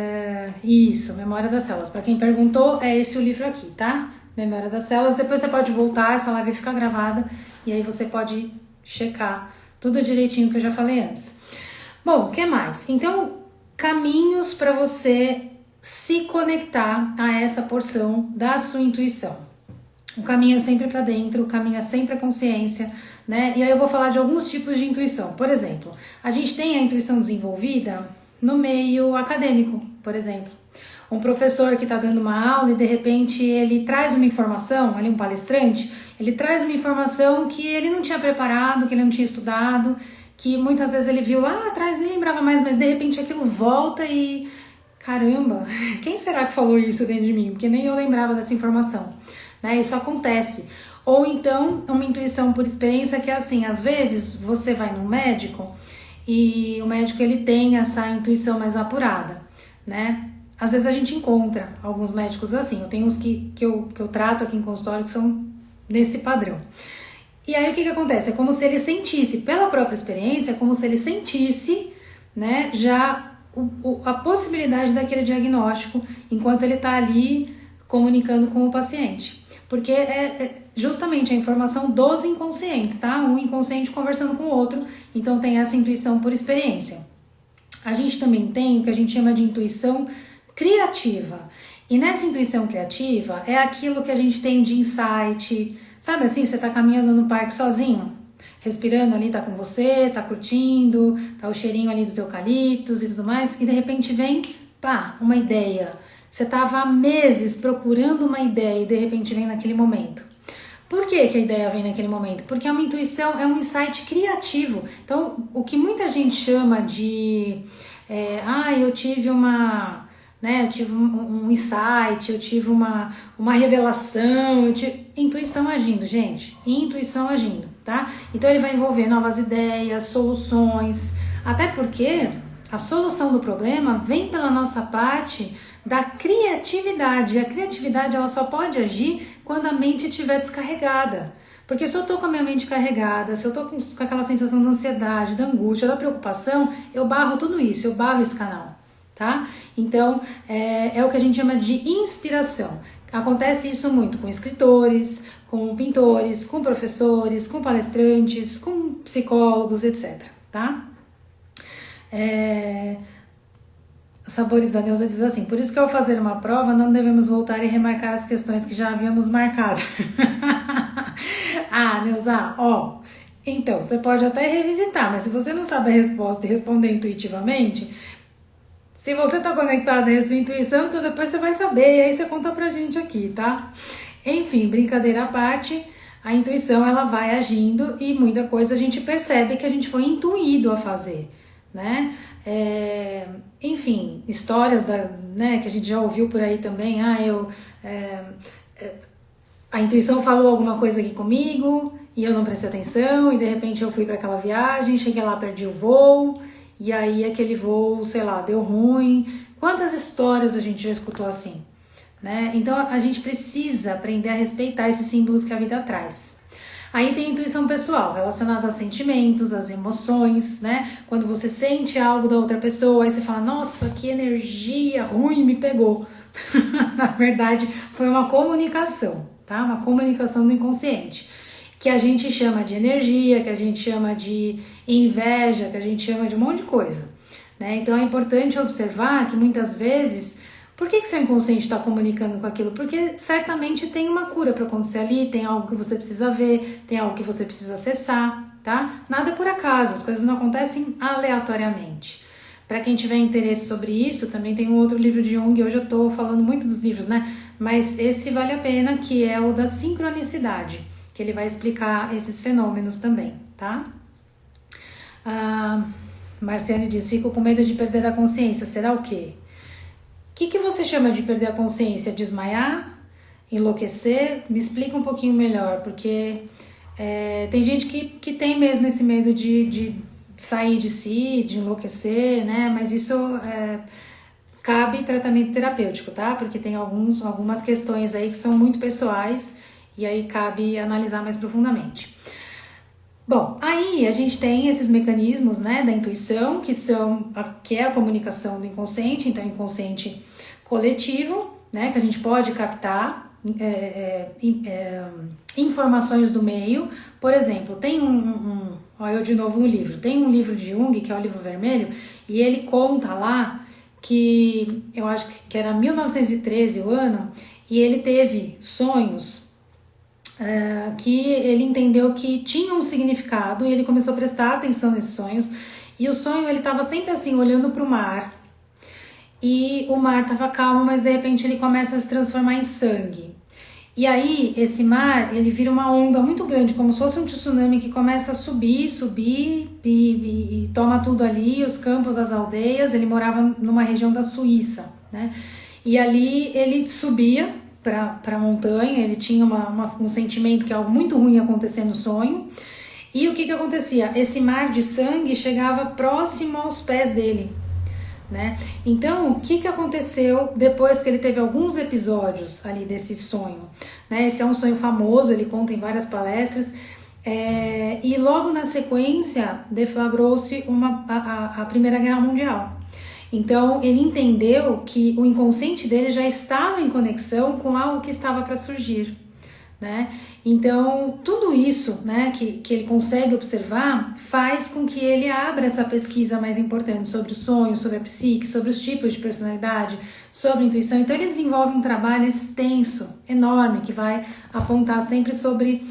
isso, Memória das Células. Pra quem perguntou, é esse o livro aqui, tá? Memória das Células. Depois você pode voltar, essa live fica gravada, e aí você pode checar tudo direitinho que eu já falei antes. Bom, o que mais? Então, caminhos para você se conectar a essa porção da sua intuição. O caminho é sempre para dentro, o caminho é sempre a consciência, né? E aí eu vou falar de alguns tipos de intuição. Por exemplo, a gente tem a intuição desenvolvida no meio acadêmico, por exemplo. Um professor que está dando uma aula e de repente ele traz uma informação, ali um palestrante, ele traz uma informação que ele não tinha preparado, que ele não tinha estudado, que muitas vezes ele viu lá atrás, nem lembrava mais, mas de repente aquilo volta e... Caramba, quem será que falou isso dentro de mim? Porque nem eu lembrava dessa informação, né? Isso acontece. Ou então, uma intuição por experiência que é assim, às vezes você vai num médico e o médico ele tem essa intuição mais apurada, né? Às vezes a gente encontra alguns médicos assim, eu tenho uns que eu trato aqui em consultório que são desse padrão. E aí o que acontece? É como se ele sentisse, pela própria experiência, é como se ele sentisse, né, já a possibilidade daquele diagnóstico enquanto ele está ali comunicando com o paciente. Porque é justamente a informação dos inconscientes, tá? Um inconsciente conversando com o outro, então tem essa intuição por experiência. A gente também tem o que a gente chama de intuição criativa. E nessa intuição criativa é aquilo que a gente tem de insight. Sabe assim, você tá caminhando no parque sozinho, respirando ali, tá com você, tá curtindo, tá o cheirinho ali dos eucaliptos e tudo mais, e de repente vem, pá, uma ideia. Você tava há meses procurando uma ideia e de repente vem naquele momento. Por que a ideia vem naquele momento? Porque é uma intuição, é um insight criativo. Então, o que muita gente chama de eu tive eu tive um insight, eu tive uma revelação, intuição agindo, gente, intuição agindo, tá? Então ele vai envolver novas ideias, soluções, até porque a solução do problema vem pela nossa parte da criatividade. A criatividade ela só pode agir quando a mente estiver descarregada. Porque se eu tô com a minha mente carregada, se eu tô com aquela sensação de ansiedade, da angústia, da preocupação, eu barro tudo isso, eu barro esse canal, tá? Então, é o que a gente chama de inspiração. Acontece isso muito com escritores, com pintores, com professores, com palestrantes, com psicólogos, etc, tá? Sabores da Neuza diz assim: por isso que ao fazer uma prova não devemos voltar e remarcar as questões que já havíamos marcado. Neuza, então, você pode até revisitar, mas se você não sabe a resposta e responder intuitivamente, se você tá conectado aí à sua intuição, então depois você vai saber, e aí você conta pra gente aqui, tá? Enfim, brincadeira à parte, a intuição ela vai agindo e muita coisa a gente percebe que a gente foi intuído a fazer, né? Enfim, histórias que a gente já ouviu por aí também. A intuição falou alguma coisa aqui comigo e eu não prestei atenção e de repente eu fui para aquela viagem, cheguei lá, perdi o voo e aí aquele voo, sei lá, deu ruim. Quantas histórias a gente já escutou assim, né? Então a gente precisa aprender a respeitar esses símbolos que a vida traz. Aí tem a intuição pessoal, relacionada a sentimentos, às emoções, né? Quando você sente algo da outra pessoa, aí você fala, nossa, que energia ruim me pegou. Na verdade, foi uma comunicação, tá? Uma comunicação do inconsciente, que a gente chama de energia, que a gente chama de inveja, que a gente chama de um monte de coisa, né? Então é importante observar que muitas vezes, por que seu inconsciente está comunicando com aquilo? Porque certamente tem uma cura para acontecer ali, tem algo que você precisa ver, tem algo que você precisa acessar, tá? Nada por acaso, as coisas não acontecem aleatoriamente. Para quem tiver interesse sobre isso, também tem um outro livro de Jung, hoje eu tô falando muito dos livros, né? Mas esse vale a pena, que é o da sincronicidade, que ele vai explicar esses fenômenos também, tá? Marciane diz, fico com medo de perder a consciência, será o quê? O que você chama de perder a consciência? Desmaiar? Enlouquecer? Me explica um pouquinho melhor, porque tem gente que tem mesmo esse medo de sair de si, de enlouquecer, né? Mas isso cabe tratamento terapêutico, tá? Porque tem algumas questões aí que são muito pessoais e aí cabe analisar mais profundamente. Bom, aí a gente tem esses mecanismos, né, da intuição, que é a comunicação do inconsciente, então inconsciente coletivo, né, que a gente pode captar informações do meio. Por exemplo, tem eu de novo no livro, tem um livro de Jung, que é o Livro Vermelho, e ele conta lá que, eu acho que era 1913 o ano, e ele teve sonhos que ele entendeu que tinha um significado e ele começou a prestar atenção nesses sonhos, e o sonho ele estava sempre assim, olhando para o mar, e o mar estava calmo, mas de repente ele começa a se transformar em sangue, e aí esse mar ele vira uma onda muito grande, como se fosse um tsunami que começa a subir e toma tudo ali, os campos, as aldeias. Ele morava numa região da Suíça, né? E ali ele subia para a montanha, ele tinha um sentimento que algo muito ruim ia acontecer no sonho. E o que acontecia? Esse mar de sangue chegava próximo aos pés dele, né? Então, o que aconteceu depois que ele teve alguns episódios ali desse sonho, né? Esse é um sonho famoso, ele conta em várias palestras, e logo na sequência deflagrou-se a Primeira Guerra Mundial. Então, ele entendeu que o inconsciente dele já estava em conexão com algo que estava para surgir, né? Então, tudo isso, né, que ele consegue observar faz com que ele abra essa pesquisa mais importante sobre o sonho, sobre a psique, sobre os tipos de personalidade, sobre a intuição. Então, ele desenvolve um trabalho extenso, enorme, que vai apontar sempre sobre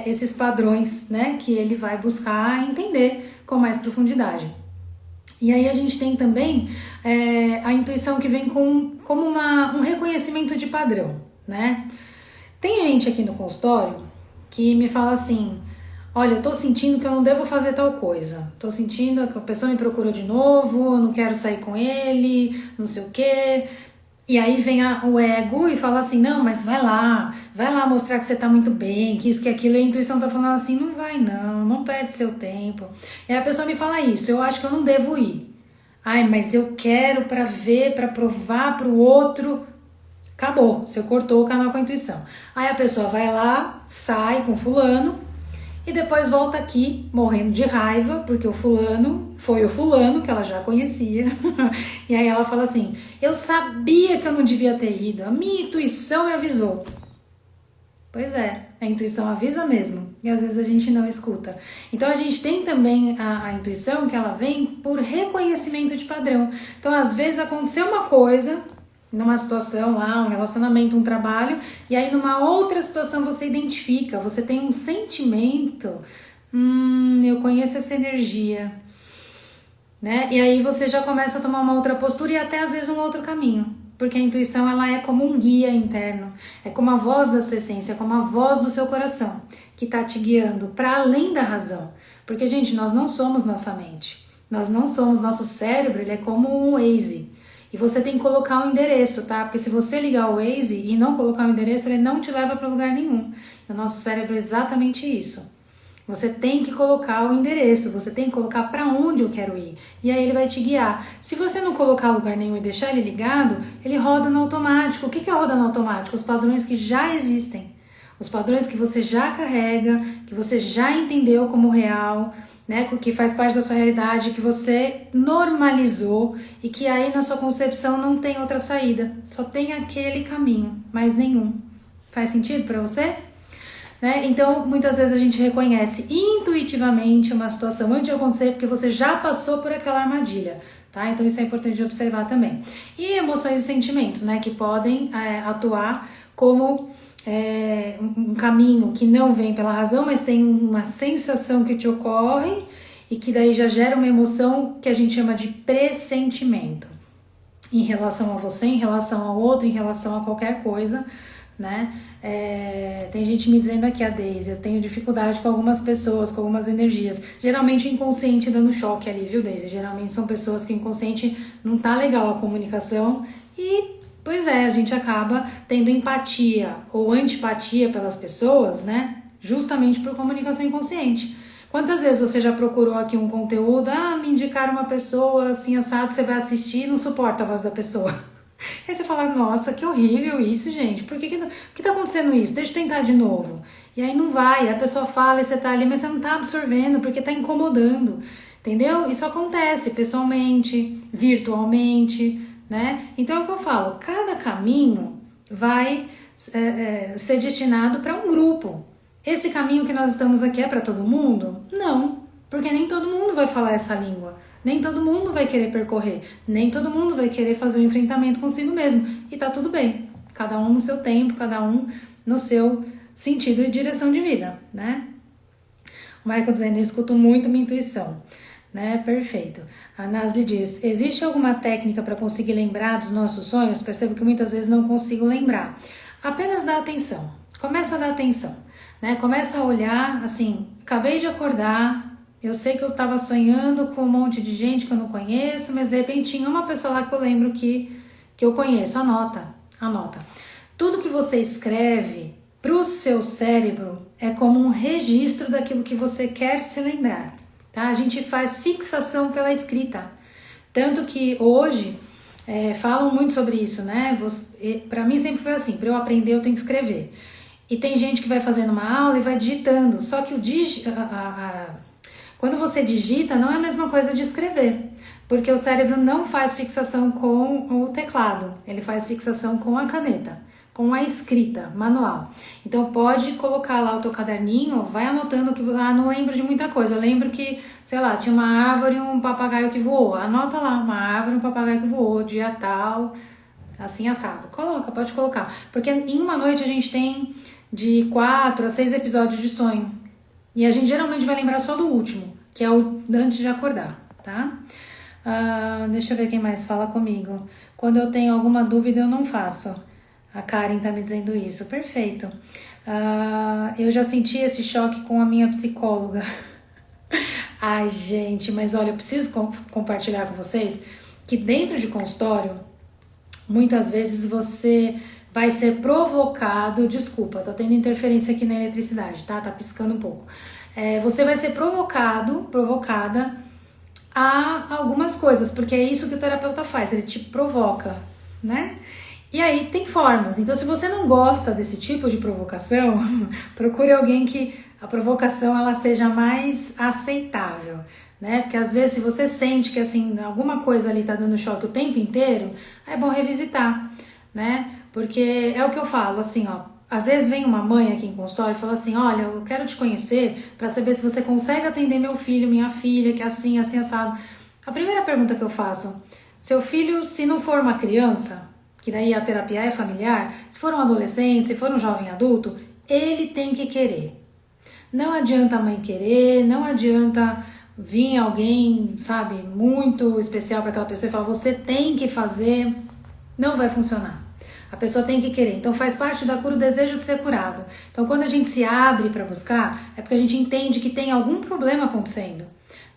esses padrões, né, que ele vai buscar entender com mais profundidade. E aí a gente tem também a intuição que vem como um reconhecimento de padrão, né? Tem gente aqui no consultório que me fala assim, olha, eu tô sentindo que eu não devo fazer tal coisa. Tô sentindo que a pessoa me procurou de novo, eu não quero sair com ele, não sei o quê. E aí vem o ego e fala assim, não, mas vai lá mostrar que você tá muito bem, que isso, que aquilo, e a intuição tá falando assim, não vai não perde seu tempo. E aí a pessoa me fala isso, eu acho que eu não devo ir. Ai, mas eu quero pra ver, pra provar pro outro. Acabou, você cortou o canal com a intuição. Aí a pessoa vai lá, sai com fulano, e depois volta aqui morrendo de raiva, porque o fulano foi o fulano que ela já conhecia. E aí ela fala assim, eu sabia que eu não devia ter ido, a minha intuição me avisou. Pois é, a intuição avisa mesmo, e às vezes a gente não escuta. Então a gente tem também a intuição que ela vem por reconhecimento de padrão. Então às vezes aconteceu uma coisa, numa situação lá, um relacionamento, um trabalho, e aí numa outra situação você identifica, você tem um sentimento, eu conheço essa energia, né? E aí você já começa a tomar uma outra postura e até às vezes um outro caminho, porque a intuição ela é como um guia interno, é como a voz da sua essência, é como a voz do seu coração, que tá te guiando para além da razão, porque gente, nós não somos nossa mente, nós não somos, nosso cérebro, ele é como um Waze. E você tem que colocar o endereço, tá? Porque se você ligar o Waze e não colocar o endereço, ele não te leva para lugar nenhum. O nosso cérebro é exatamente isso. Você tem que colocar o endereço, você tem que colocar para onde eu quero ir. E aí ele vai te guiar. Se você não colocar lugar nenhum e deixar ele ligado, ele roda no automático. O que é roda no automático? Os padrões que já existem. Os padrões que você já carrega, que você já entendeu como real, né, que faz parte da sua realidade, que você normalizou e que aí na sua concepção não tem outra saída, só tem aquele caminho, mais nenhum. Faz sentido para você? Né? Então, muitas vezes a gente reconhece intuitivamente uma situação antes de acontecer, porque você já passou por aquela armadilha, tá? Então isso é importante de observar também. E emoções e sentimentos, né, que podem atuar como um caminho que não vem pela razão, mas tem uma sensação que te ocorre e que daí já gera uma emoção que a gente chama de pressentimento em relação a você, em relação ao outro, em relação a qualquer coisa, né? Tem gente me dizendo aqui, a Deise, eu tenho dificuldade com algumas pessoas, com algumas energias, geralmente o inconsciente dando choque ali, viu, Deise? Geralmente são pessoas que o inconsciente não tá legal a comunicação e pois é, a gente acaba tendo empatia ou antipatia pelas pessoas, né? Justamente por comunicação inconsciente. Quantas vezes você já procurou aqui um conteúdo, me indicaram uma pessoa assim, assado, você vai assistir e não suporta a voz da pessoa. Aí você fala, nossa, que horrível isso, gente. Por que tá acontecendo isso? Deixa eu tentar de novo. E aí não vai, a pessoa fala e você tá ali, mas você não tá absorvendo porque tá incomodando. Entendeu? Isso acontece pessoalmente, virtualmente, né? Então é o que eu falo, cada caminho vai ser destinado para um grupo. Esse caminho que nós estamos aqui é para todo mundo? Não, porque nem todo mundo vai falar essa língua, nem todo mundo vai querer percorrer, nem todo mundo vai querer fazer um enfrentamento consigo mesmo. E tá tudo bem, cada um no seu tempo, cada um no seu sentido e direção de vida, né? O Michael dizendo, eu escuto muito minha intuição. Né? Perfeito. A Nasli diz, existe alguma técnica para conseguir lembrar dos nossos sonhos? Percebo que muitas vezes não consigo lembrar. Apenas dá atenção. Começa a dar atenção. Né? Começa a olhar, assim, acabei de acordar, eu sei que eu estava sonhando com um monte de gente que eu não conheço, mas de repente tinha uma pessoa lá que eu lembro que eu conheço. Anota. Tudo que você escreve para o seu cérebro é como um registro daquilo que você quer se lembrar. Tá? A gente faz fixação pela escrita. Tanto que hoje falam muito sobre isso, né? Para mim sempre foi assim, para eu aprender eu tenho que escrever. E tem gente que vai fazendo uma aula e vai digitando. Só que quando você digita não é a mesma coisa de escrever. Porque o cérebro não faz fixação com o teclado, ele faz fixação com a caneta, com a escrita manual. Então pode colocar lá o teu caderninho, vai anotando que não lembro de muita coisa. Eu lembro que, sei lá, tinha uma árvore e um papagaio que voou. Anota lá, uma árvore e um papagaio que voou, dia tal, assim assado. Pode colocar. Porque em uma noite a gente tem de 4 a 6 episódios de sonho. E a gente geralmente vai lembrar só do último, que é o antes de acordar, tá? Deixa eu ver quem mais fala comigo. Quando eu tenho alguma dúvida eu não faço. A Karen tá me dizendo isso, perfeito. Eu já senti esse choque com a minha psicóloga. Ai, gente, mas olha, eu preciso compartilhar com vocês que dentro de consultório, muitas vezes você vai ser provocado, desculpa, tá tendo interferência aqui na eletricidade, tá? Tá piscando um pouco. Você vai ser provocada a algumas coisas, porque é isso que o terapeuta faz, ele te provoca, né? E aí tem formas, então se você não gosta desse tipo de provocação, procure alguém que a provocação ela seja mais aceitável, né? Porque às vezes se você sente que assim, alguma coisa ali tá dando choque o tempo inteiro, é bom revisitar, né? Porque é o que eu falo, assim, ó, às vezes vem uma mãe aqui em consultório e fala assim, olha, eu quero te conhecer para saber se você consegue atender meu filho, minha filha, que é assim, assim, assado. A primeira pergunta que eu faço, seu filho, se não for uma criança, que daí a terapia é familiar, se for um adolescente, se for um jovem adulto, ele tem que querer. Não adianta a mãe querer, não adianta vir alguém, sabe, muito especial para aquela pessoa e falar, você tem que fazer, não vai funcionar. A pessoa tem que querer. Então faz parte da cura o desejo de ser curado. Então quando a gente se abre para buscar, é porque a gente entende que tem algum problema acontecendo,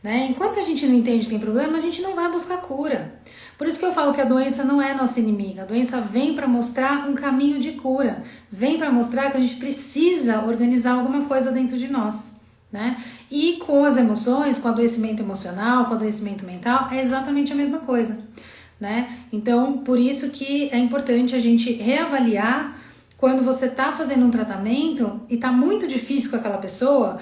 né? Enquanto a gente não entende que tem problema, a gente não vai buscar cura. Por isso que eu falo que a doença não é nossa inimiga. A doença vem para mostrar um caminho de cura. Vem para mostrar que a gente precisa organizar alguma coisa dentro de nós, né? E com as emoções, com o adoecimento emocional, com o adoecimento mental, é exatamente a mesma coisa, né? Então, por isso que é importante a gente reavaliar quando você está fazendo um tratamento e está muito difícil com aquela pessoa,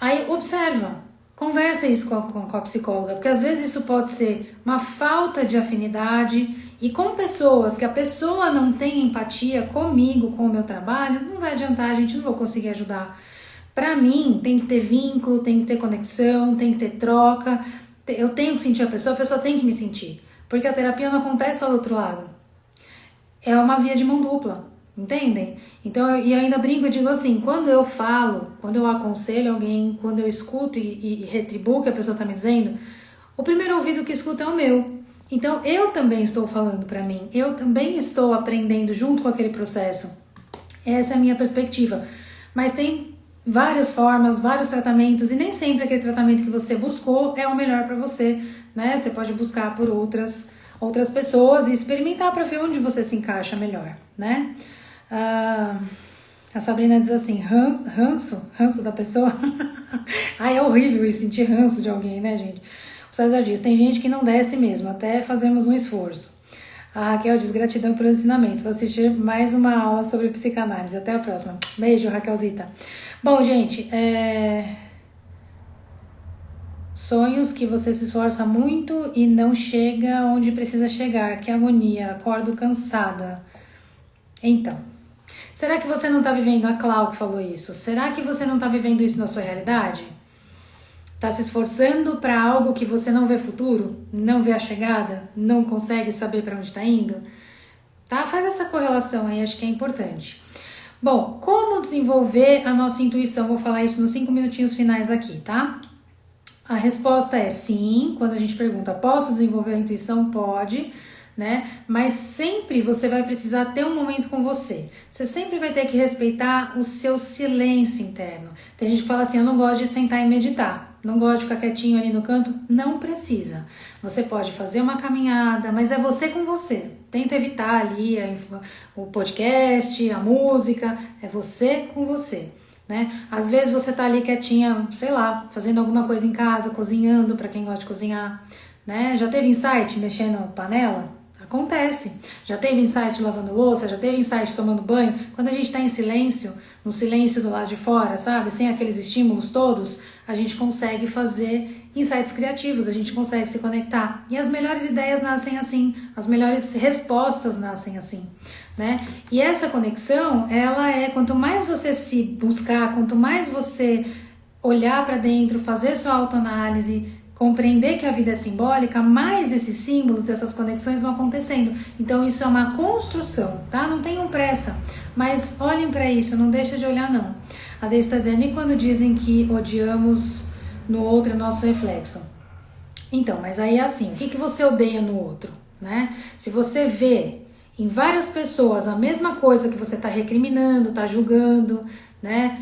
aí observa. Conversa isso com a psicóloga, porque às vezes isso pode ser uma falta de afinidade e com pessoas que a pessoa não tem empatia comigo, com o meu trabalho, não vai adiantar, a gente não vai conseguir ajudar. Pra mim, tem que ter vínculo, tem que ter conexão, tem que ter troca, eu tenho que sentir a pessoa tem que me sentir, porque a terapia não acontece só do outro lado. É uma via de mão dupla. Entendem? Então, eu ainda brinco e digo assim, quando eu falo, quando eu aconselho alguém, quando eu escuto e retribuo o que a pessoa está me dizendo, o primeiro ouvido que escuta é o meu. Então, eu também estou falando para mim, eu também estou aprendendo junto com aquele processo. Essa é a minha perspectiva. Mas tem várias formas, vários tratamentos, e nem sempre aquele tratamento que você buscou é o melhor para você, né? Você pode buscar por outras pessoas e experimentar para ver onde você se encaixa melhor, né? A Sabrina diz assim, ranço da pessoa. É horrível isso, sentir ranço de alguém, né, gente? O César diz, tem gente que não desce mesmo, até fazemos um esforço. A Raquel diz, gratidão pelo ensinamento, vou assistir mais uma aula sobre psicanálise. Até a próxima. Beijo, Raquelzita. Bom, gente, sonhos que você se esforça muito e não chega onde precisa chegar, que agonia, acordo cansada. Então, será que você não está vivendo, a Clau que falou isso, será que você não está vivendo isso na sua realidade? Está se esforçando para algo que você não vê futuro? Não vê a chegada? Não consegue saber para onde está indo? Tá? Faz essa correlação aí, acho que é importante. Bom, como desenvolver a nossa intuição? Vou falar isso nos 5 minutinhos finais aqui, tá? A resposta é sim, quando a gente pergunta, posso desenvolver a intuição? Pode, né? Mas sempre você vai precisar ter um momento com você. Você sempre vai ter que respeitar o seu silêncio interno. Tem gente que fala assim, eu não gosto de sentar e meditar, não gosto de ficar quietinho ali no canto. Não precisa. Você pode fazer uma caminhada, mas é você com você. Tenta evitar ali o podcast, a música, é você com você. Né? Às vezes você tá ali quietinha, sei lá, fazendo alguma coisa em casa, cozinhando, para quem gosta de cozinhar, né? Já teve insight mexendo panela? Acontece. Já teve insight lavando louça, já teve insight tomando banho. Quando a gente tá em silêncio, no silêncio do lado de fora, sabe? Sem aqueles estímulos todos, a gente consegue fazer insights criativos, a gente consegue se conectar. E as melhores ideias nascem assim, as melhores respostas nascem assim, né? E essa conexão, ela é, quanto mais você se buscar, quanto mais você olhar para dentro, fazer sua autoanálise, compreender que a vida é simbólica, mais esses símbolos, essas conexões vão acontecendo. Então isso é uma construção, tá? Não tenham pressa, mas olhem para isso, não deixa de olhar não. A Deise está dizendo, e quando dizem que odiamos no outro é nosso reflexo? Então, mas aí é assim, o que você odeia no outro, né? Se você vê em várias pessoas a mesma coisa que você está recriminando, está julgando, né?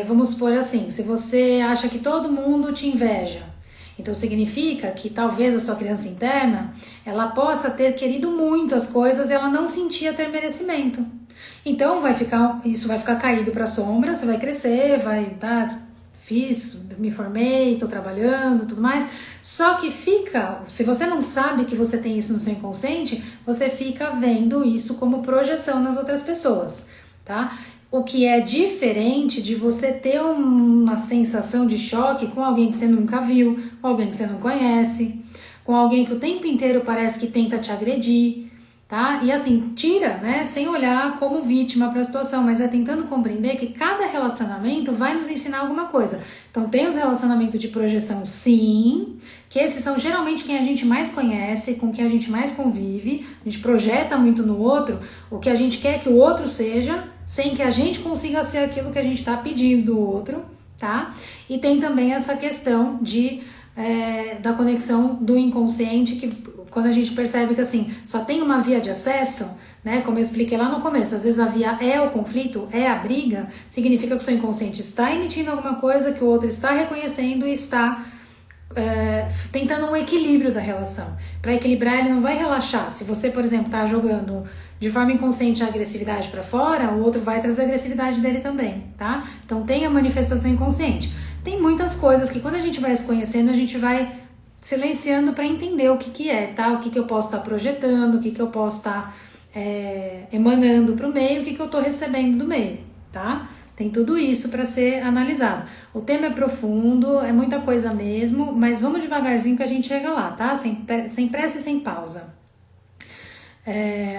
Vamos supor assim, se você acha que todo mundo te inveja, então significa que talvez a sua criança interna, ela possa ter querido muito as coisas e ela não sentia ter merecimento. Então isso vai ficar caído para a sombra, você vai crescer, me formei, estou trabalhando, tudo mais. Só que se você não sabe que você tem isso no seu inconsciente, você fica vendo isso como projeção nas outras pessoas, tá? O que é diferente de você ter uma sensação de choque com alguém que você nunca viu, com alguém que você não conhece, com alguém que o tempo inteiro parece que tenta te agredir, tá? E assim, tira, né, sem olhar como vítima para a situação, mas tentando compreender que cada relacionamento vai nos ensinar alguma coisa. Então tem os relacionamentos de projeção, sim, que esses são geralmente quem a gente mais conhece, com quem a gente mais convive, a gente projeta muito no outro o que a gente quer que o outro seja, sem que a gente consiga ser aquilo que a gente está pedindo do outro, tá? E tem também essa questão da conexão do inconsciente, que quando a gente percebe que assim, só tem uma via de acesso, né, como eu expliquei lá no começo, às vezes a via é o conflito, é a briga, significa que o seu inconsciente está emitindo alguma coisa que o outro está reconhecendo e está tentando um equilíbrio da relação. Para equilibrar, ele não vai relaxar. Se você, por exemplo, está jogando de forma inconsciente a agressividade para fora, o outro vai trazer a agressividade dele também, tá? Então tem a manifestação inconsciente. Tem muitas coisas que quando a gente vai se conhecendo, a gente vai silenciando para entender o que é, tá? O que eu posso estar projetando, o que eu posso estar emanando para o meio, o que eu estou recebendo do meio, tá? Tem tudo isso para ser analisado. O tema é profundo, é muita coisa mesmo, mas vamos devagarzinho que a gente chega lá, tá? Sem pressa e sem pausa.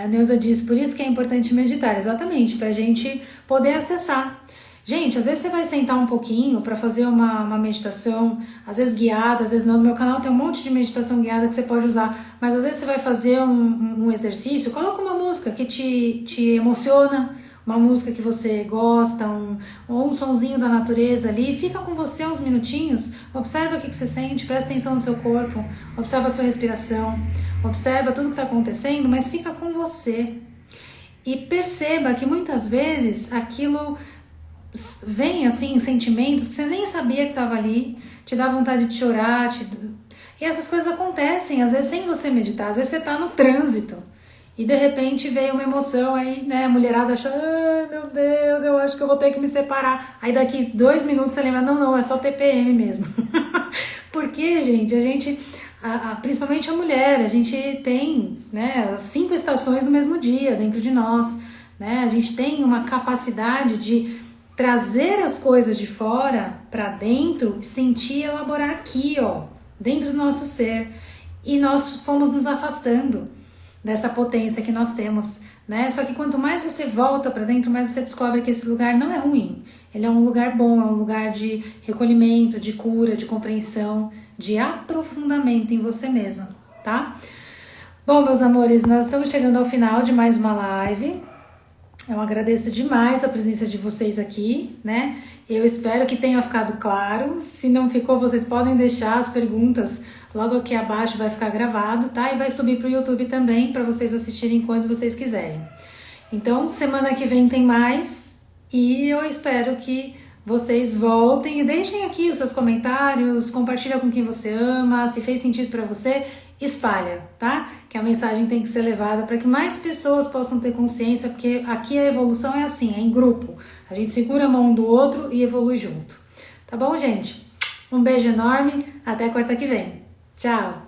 A Neuza diz, por isso que é importante meditar, exatamente, para a gente poder acessar. Gente, às vezes você vai sentar um pouquinho para fazer uma meditação, às vezes guiada, às vezes não. No meu canal tem um monte de meditação guiada que você pode usar, mas às vezes você vai fazer um exercício, coloca uma música que te emociona, uma música que você gosta, ou um sonzinho da natureza ali, fica com você uns minutinhos, observa o que você sente, presta atenção no seu corpo, observa a sua respiração, observa tudo que está acontecendo, mas fica com você. E perceba que muitas vezes aquilo vem assim, sentimentos que você nem sabia que estava ali, te dá vontade de chorar, e essas coisas acontecem, às vezes sem você meditar, às vezes você está no trânsito, e de repente veio uma emoção, aí né, a mulherada acha, ai meu Deus, eu acho que eu vou ter que me separar. Aí daqui 2 minutos você lembra, não, é só TPM mesmo. Porque, gente, a gente, principalmente a mulher, a gente tem né, as 5 estações no mesmo dia dentro de nós. Né? A gente tem uma capacidade de trazer as coisas de fora para dentro, sentir e elaborar aqui, ó, dentro do nosso ser. E nós fomos nos afastando dessa potência que nós temos, né? Só que quanto mais você volta para dentro, mais você descobre que esse lugar não é ruim. Ele é um lugar bom, é um lugar de recolhimento, de cura, de compreensão, de aprofundamento em você mesma, tá? Bom, meus amores, nós estamos chegando ao final de mais uma live. Eu agradeço demais a presença de vocês aqui, né? Eu espero que tenha ficado claro. Se não ficou, vocês podem deixar as perguntas logo aqui abaixo, vai ficar gravado, tá? E vai subir para o YouTube também, para vocês assistirem quando vocês quiserem. Então, semana que vem tem mais e eu espero que vocês voltem e deixem aqui os seus comentários, compartilha com quem você ama, se fez sentido para você, espalha, tá? Que a mensagem tem que ser levada para que mais pessoas possam ter consciência, porque aqui a evolução é assim, é em grupo. A gente segura a mão um do outro e evolui junto. Tá bom, gente? Um beijo enorme, até quarta que vem. Tchau!